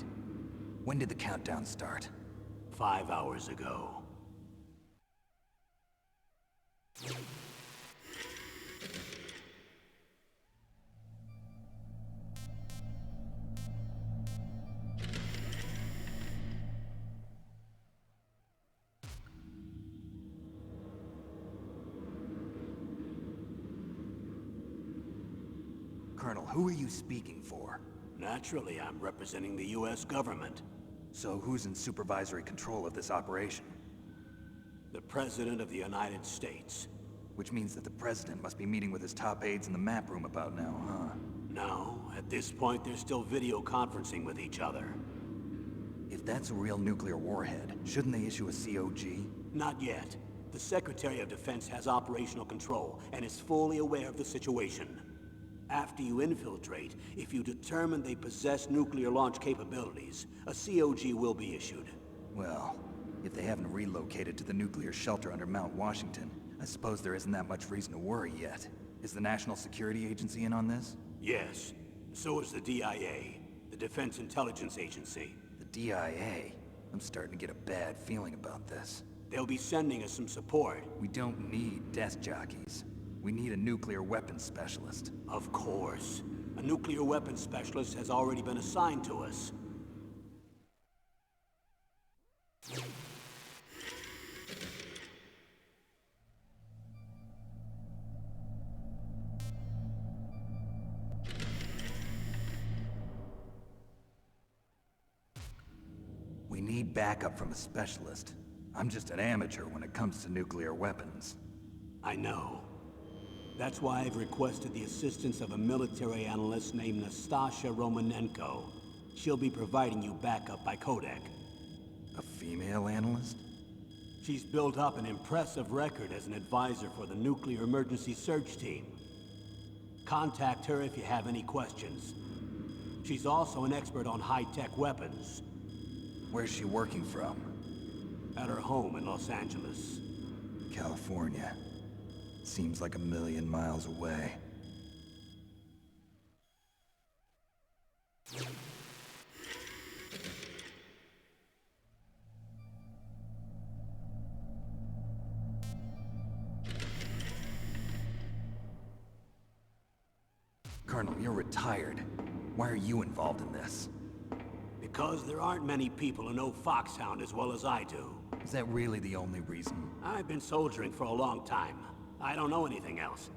When did the countdown start? 5 hours ago. Colonel, who are you speaking for? Naturally, I'm representing the US government. So who's in supervisory control of this operation? The President of the United States. Which means that the President must be meeting with his top aides in the map room about now, huh? No, at this point they're still video conferencing with each other. If that's a real nuclear warhead, shouldn't they issue a COG? Not yet. The Secretary of Defense has operational control and is fully aware of the situation. After you infiltrate, if you determine they possess nuclear launch capabilities, a COG will be issued. Well, if they haven't relocated to the nuclear shelter under Mount Washington, I suppose there isn't that much reason to worry yet. Is the National Security Agency in on this? Yes. So is the DIA, the Defense Intelligence Agency. The DIA? I'm starting to get a bad feeling about this. They'll be sending us some support. We don't need desk jockeys. We need a nuclear weapons specialist. Of course. A nuclear weapons specialist has already been assigned to us. We need backup from a specialist. I'm just an amateur when it comes to nuclear weapons. I know. That's why I've requested the assistance of a military analyst named Nastasha Romanenko. She'll be providing you backup by codec. A female analyst? She's built up an impressive record as an advisor for the Nuclear Emergency Search Team. Contact her if you have any questions. She's also an expert on high-tech weapons. Where's she working from? At her home in Los Angeles. California. Seems like 1,000,000 miles away. Colonel, you're retired. Why are you involved in this? Because there aren't many people who know Foxhound as well as I do. Is that really the only reason? I've been soldiering for a long time. I don't know anything else.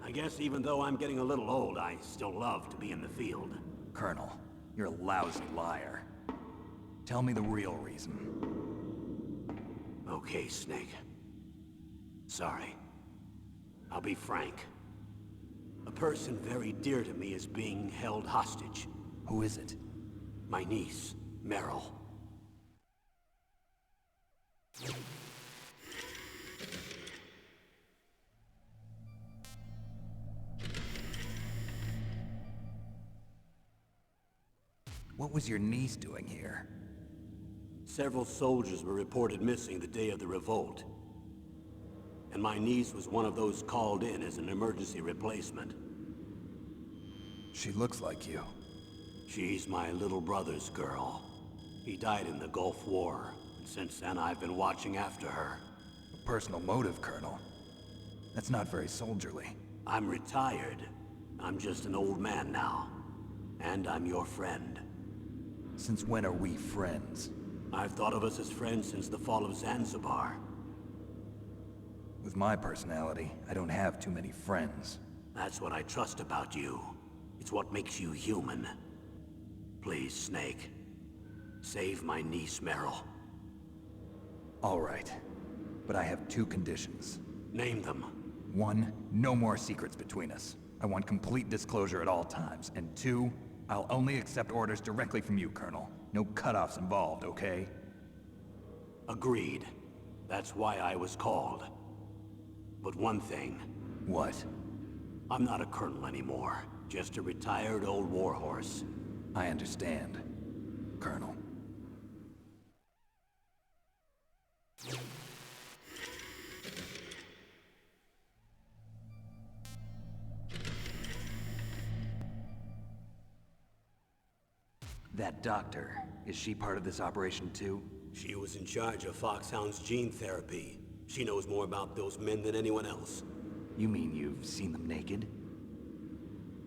I guess even though I'm getting a little old, I still love to be in the field. Colonel, you're a lousy liar. Tell me the real reason. Okay, Snake. Sorry. I'll be frank. A person very dear to me is being held hostage. Who is it? My niece, Meryl. What was your niece doing here? Several soldiers were reported missing the day of the revolt. And my niece was one of those called in as an emergency replacement. She looks like you. She's my little brother's girl. He died in the Gulf War, and since then I've been watching after her. A personal motive, Colonel. That's not very soldierly. I'm retired. I'm just an old man now. And I'm your friend. Since when are we friends? I've thought of us as friends since the fall of Zanzibar. With my personality, I don't have too many friends. That's what I trust about you. It's what makes you human. Please, Snake. Save my niece, Meryl. All right. But I have two conditions. Name them. 1, no more secrets between us. I want complete disclosure at all times. And 2, I'll only accept orders directly from you, Colonel. No cutoffs involved, okay? Agreed. That's why I was called. But one thing. What? I'm not a colonel anymore. Just a retired old warhorse. I understand, Colonel. That doctor, is she part of this operation too? She was in charge of Foxhound's gene therapy. She knows more about those men than anyone else. You mean you've seen them naked?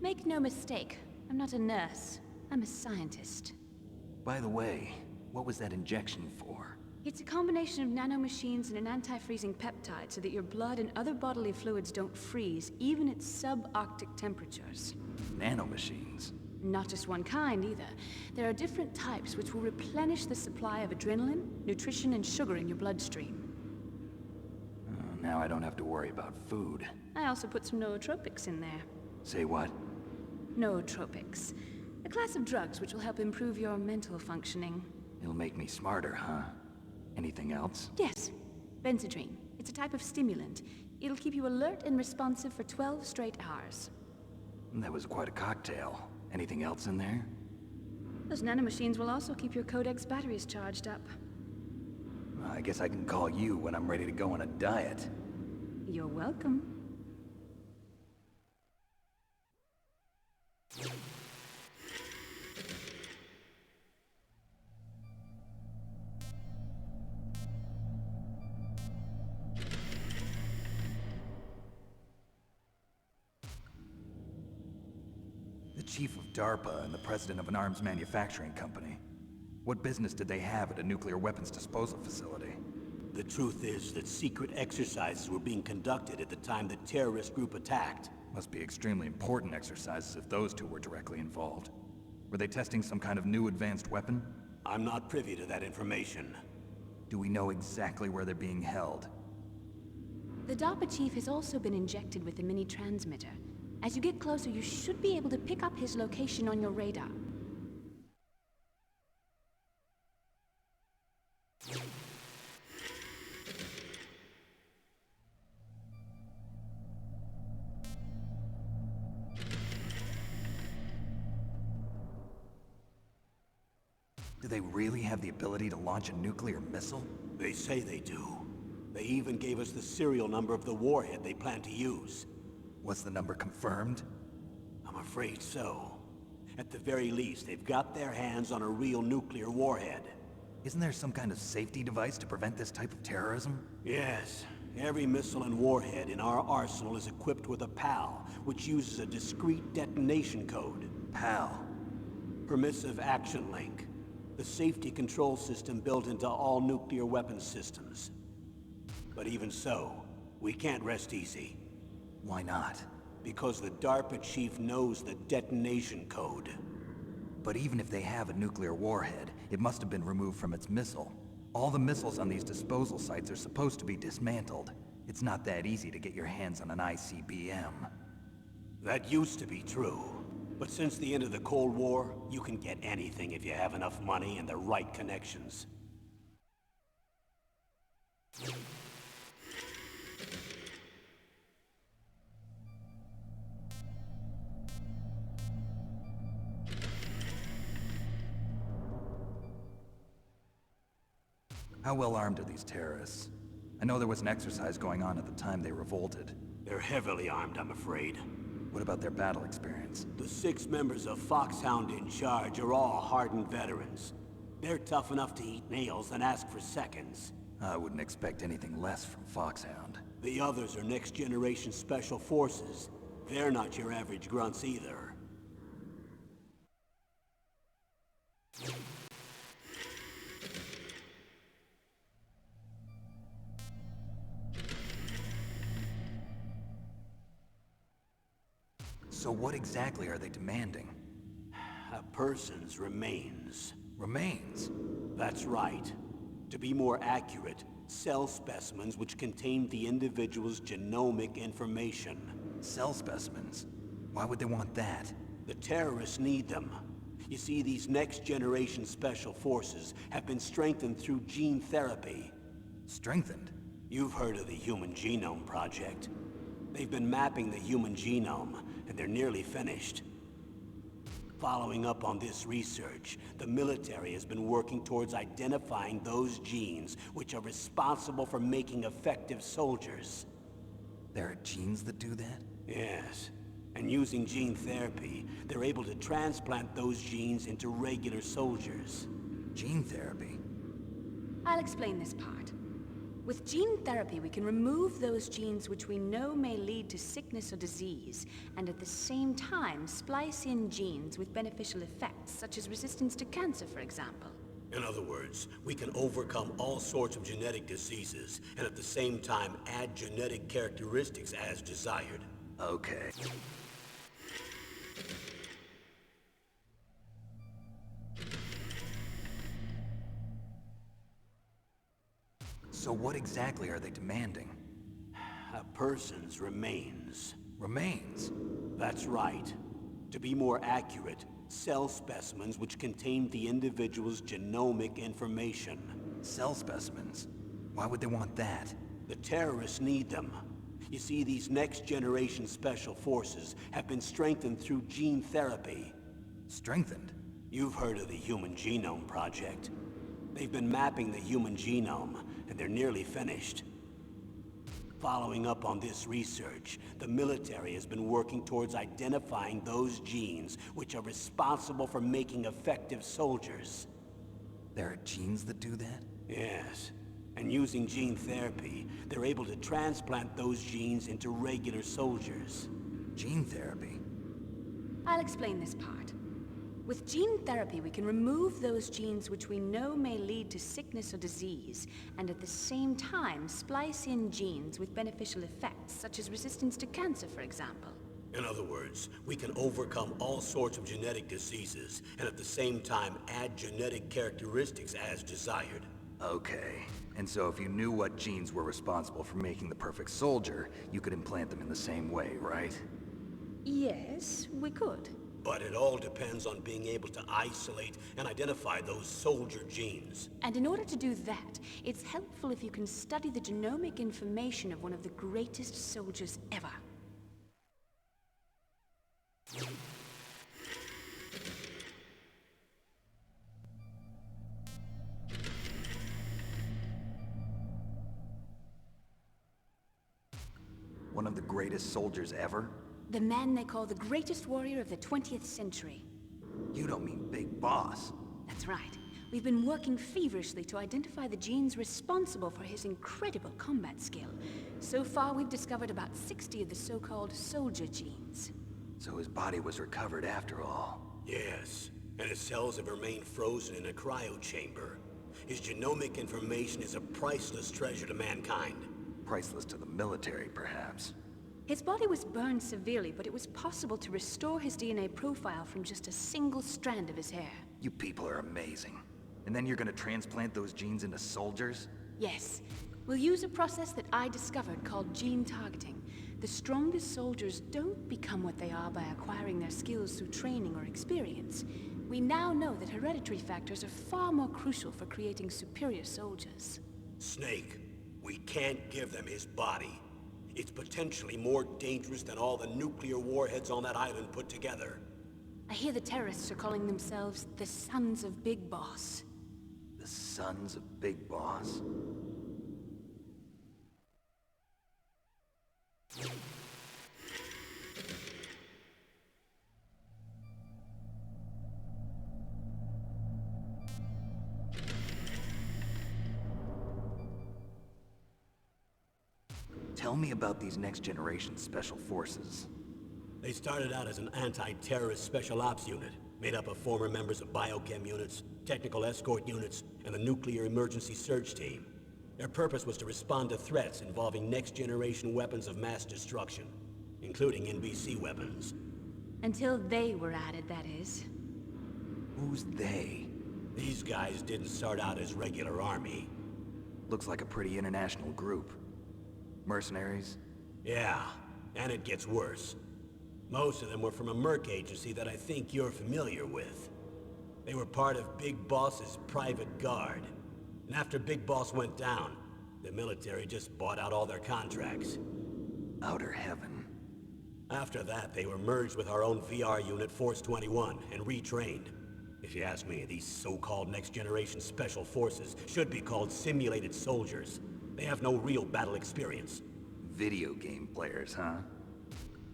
Make no mistake, I'm not a nurse. I'm a scientist. By the way, what was that injection for? It's a combination of nanomachines and an anti-freezing peptide so that your blood and other bodily fluids don't freeze, even at subarctic temperatures. Nanomachines? Not just one kind, either. There are different types which will replenish the supply of adrenaline, nutrition, and sugar in your bloodstream. Now I don't have to worry about food. I also put some nootropics in there. Say what? Nootropics. A class of drugs which will help improve your mental functioning. It'll make me smarter, huh? Anything else? Yes. Benzedrine. It's a type of stimulant. It'll keep you alert and responsive for 12 straight hours. That was quite a cocktail. Anything else in there? Those nanomachines will also keep your Codex batteries charged up. I guess I can call you when I'm ready to go on a diet. You're welcome. The chief of DARPA and the president of an arms manufacturing company. What business did they have at a nuclear weapons disposal facility? The truth is that secret exercises were being conducted at the time the terrorist group attacked. Must be extremely important exercises if those two were directly involved. Were they testing some kind of new advanced weapon? I'm not privy to that information. Do we know exactly where they're being held? The DARPA chief has also been injected with a mini transmitter. As you get closer, you should be able to pick up his location on your radar. Do they really have the ability to launch a nuclear missile? They say they do. They even gave us the serial number of the warhead they plan to use. Was the number confirmed? I'm afraid so. At the very least, they've got their hands on a real nuclear warhead. Isn't there some kind of safety device to prevent this type of terrorism? Yes. Every missile and warhead in our arsenal is equipped with a PAL, which uses a discrete detonation code. PAL? Permissive Action Link. The safety control system built into all nuclear weapons systems. But even so, we can't rest easy. Why not? Because the DARPA chief knows the detonation code. But even if they have a nuclear warhead, it must have been removed from its missile. All the missiles on these disposal sites are supposed to be dismantled. It's not that easy to get your hands on an ICBM. That used to be true. But since the end of the Cold War, you can get anything if you have enough money and the right connections. How well armed are these terrorists? I know there was an exercise going on at the time they revolted. They're heavily armed, I'm afraid. What about their battle experience? The 6 members of Foxhound in charge are all hardened veterans. They're tough enough to eat nails and ask for seconds. I wouldn't expect anything less from Foxhound. The others are next-generation special forces. They're not your average grunts either. So what exactly are they demanding? A person's remains. Remains? That's right. To be more accurate, cell specimens which contain the individual's genomic information. Cell specimens? Why would they want that? The terrorists need them. You see, these next-generation special forces have been strengthened through gene therapy. Strengthened? You've heard of the Human Genome Project. They've been mapping the human genome, and they're nearly finished. Following up on this research, the military has been working towards identifying those genes which are responsible for making effective soldiers. There are genes that do that? Yes. And using gene therapy, they're able to transplant those genes into regular soldiers. Gene therapy? I'll explain this part. With gene therapy, we can remove those genes which we know may lead to sickness or disease, and at the same time splice in genes with beneficial effects, such as resistance to cancer, for example. In other words, we can overcome all sorts of genetic diseases, and at the same time add genetic characteristics as desired. Okay. So what exactly are they demanding? A person's remains. Remains? That's right. To be more accurate, cell specimens which contain the individual's genomic information. Cell specimens? Why would they want that? The terrorists need them. You see, these next-generation special forces have been strengthened through gene therapy. Strengthened? You've heard of the Human Genome Project. They've been mapping the human genome, and they're nearly finished. Following up on this research, the military has been working towards identifying those genes which are responsible for making effective soldiers. There are genes that do that? Yes. And using gene therapy, they're able to transplant those genes into regular soldiers. Gene therapy? I'll explain this part. With gene therapy, we can remove those genes which we know may lead to sickness or disease, and at the same time splice in genes with beneficial effects, such as resistance to cancer, for example. In other words, we can overcome all sorts of genetic diseases, and at the same time add genetic characteristics as desired. Okay. And so if you knew what genes were responsible for making the perfect soldier, you could implant them in the same way, right? Yes, we could. But it all depends on being able to isolate and identify those soldier genes. And in order to do that, it's helpful if you can study the genomic information of one of the greatest soldiers ever. One of the greatest soldiers ever? The man they call the greatest warrior of the 20th century. You don't mean Big Boss. That's right. We've been working feverishly to identify the genes responsible for his incredible combat skill. So far, we've discovered about 60 of the so-called soldier genes. So his body was recovered after all. Yes, and his cells have remained frozen in a cryo chamber. His genomic information is a priceless treasure to mankind. Priceless to the military, perhaps. His body was burned severely, but it was possible to restore his DNA profile from just a single strand of his hair. You people are amazing. And then you're gonna transplant those genes into soldiers? Yes. We'll use a process that I discovered called gene targeting. The strongest soldiers don't become what they are by acquiring their skills through training or experience. We now know that hereditary factors are far more crucial for creating superior soldiers. Snake, We can't give them his body. It's potentially more dangerous than all the nuclear warheads on that island put together. I hear the terrorists are calling themselves the Sons of Big Boss. The Sons of Big Boss? Tell me about these next-generation special forces. They started out as an anti-terrorist special ops unit, made up of former members of biochem units, technical escort units, and the nuclear emergency surge team. Their purpose was to respond to threats involving next-generation weapons of mass destruction, including NBC weapons. Until they were added, that is. Who's they? These guys didn't start out as regular army. Looks like a pretty international group. Mercenaries? Yeah, and it gets worse. Most of them were from a merc agency that I think you're familiar with. They were part of Big Boss's private guard. And after Big Boss went down, the military just bought out all their contracts. Outer heaven. After that, they were merged with our own VR unit, Force 21, and retrained. If you ask me, these so-called next-generation special forces should be called simulated soldiers. They have no real battle experience. Video game players, huh?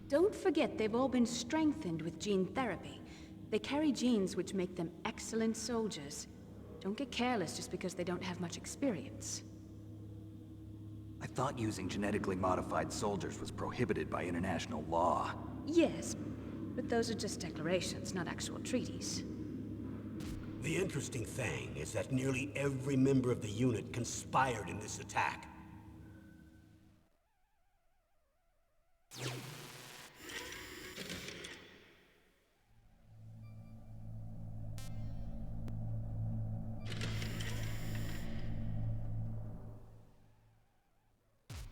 Don't forget they've all been strengthened with gene therapy. They carry genes which make them excellent soldiers. Don't get careless just because they don't have much experience. I thought using genetically modified soldiers was prohibited by international law. Yes, but those are just declarations, not actual treaties. The interesting thing is that nearly every member of the unit conspired in this attack.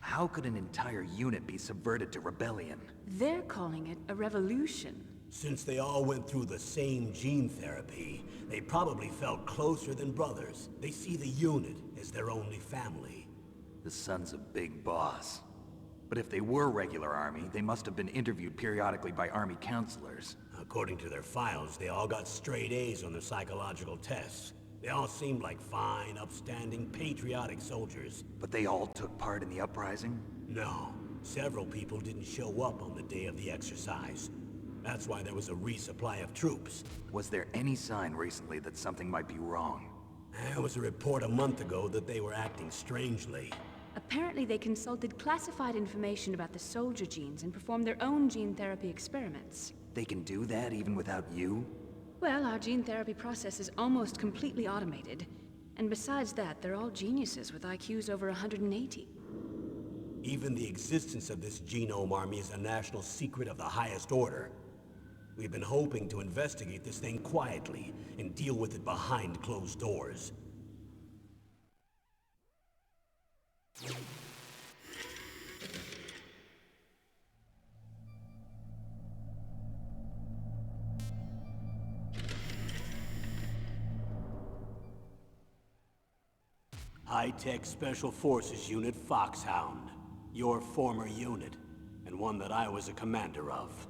How could an entire unit be subverted to rebellion? They're calling it a revolution. Since they all went through the same gene therapy, they probably felt closer than brothers. They see the unit as their only family. The Sons of Big Boss. But if they were regular army, they must have been interviewed periodically by army counselors. According to their files, they all got straight A's on their psychological tests. They all seemed like fine, upstanding, patriotic soldiers. But they all took part in the uprising? No. Several people didn't show up on the day of the exercise. That's why there was a resupply of troops. Was there any sign recently that something might be wrong? There was a report a month ago that they were acting strangely. Apparently they consulted classified information about the soldier genes and performed their own gene therapy experiments. They can do that even without you? Well, our gene therapy process is almost completely automated. And besides that, they're all geniuses with IQs over 180. Even the existence of this genome army is a national secret of the highest order. We've been hoping to investigate this thing quietly and deal with it behind closed doors. High-Tech Special Forces Unit Foxhound. Your former unit, and one that I was a commander of.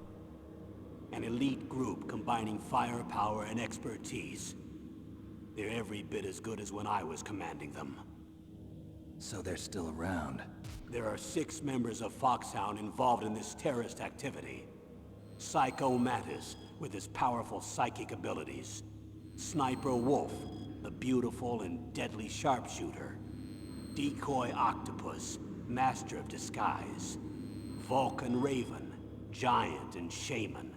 An elite group combining firepower and expertise. They're every bit as good as when I was commanding them. So they're still around. There are 6 members of Foxhound involved in this terrorist activity. Psycho Mantis, with his powerful psychic abilities. Sniper Wolf, the beautiful and deadly sharpshooter. Decoy Octopus, master of disguise. Vulcan Raven, giant and shaman.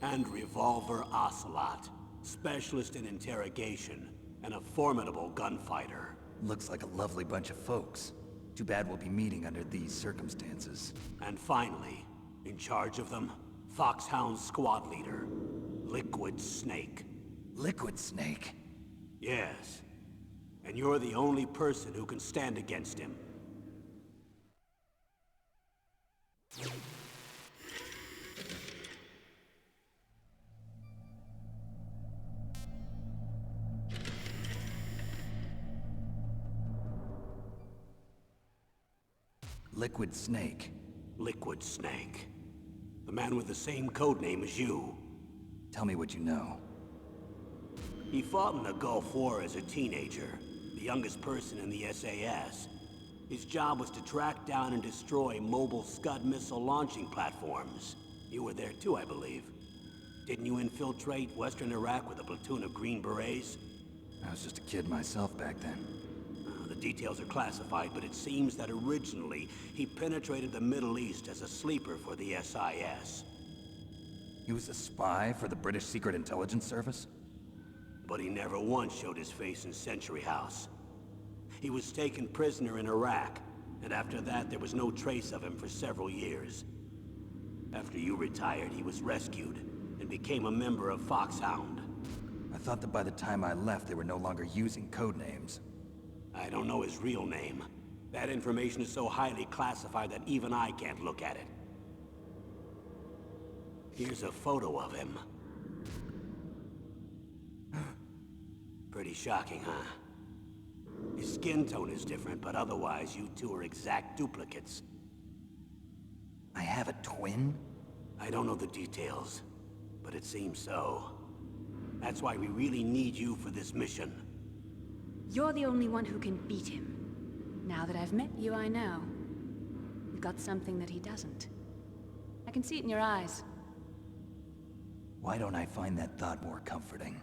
And Revolver Ocelot, specialist in interrogation and a formidable gunfighter. Looks like a lovely bunch of folks. Too bad we'll be meeting under these circumstances. And finally, in charge of them, Foxhound's squad leader, Liquid Snake. Liquid Snake? Yes. And you're the only person who can stand against him. Liquid Snake. Liquid Snake. The man with the same code name as you. Tell me what you know. He fought in the Gulf War as a teenager, the youngest person in the SAS. His job was to track down and destroy mobile Scud missile launching platforms. You were there too, I believe. Didn't you infiltrate Western Iraq with a platoon of Green Berets? I was just a kid myself back then. The details are classified, but it seems that originally he penetrated the Middle East as a sleeper for the SIS. He was a spy for the British Secret Intelligence Service? But he never once showed his face in Century House. He was taken prisoner in Iraq, and after that there was no trace of him for several years. After you retired, he was rescued and became a member of Foxhound. I thought that by the time I left, they were no longer using code names. I don't know his real name. That information is so highly classified that even I can't look at it. Here's a photo of him. Pretty shocking, huh? His skin tone is different, but otherwise you two are exact duplicates. I have a twin? I don't know the details, but it seems so. That's why we really need you for this mission. You're the only one who can beat him. Now that I've met you, I know. You've got something that he doesn't. I can see it in your eyes. Why don't I find that thought more comforting?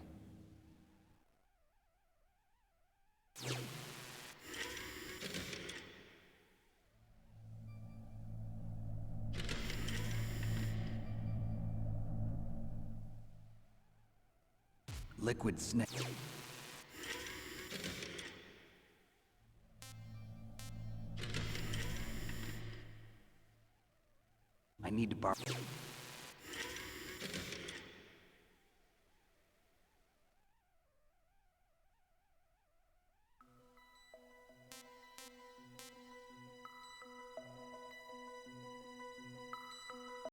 Liquid Snake. I need to borrow.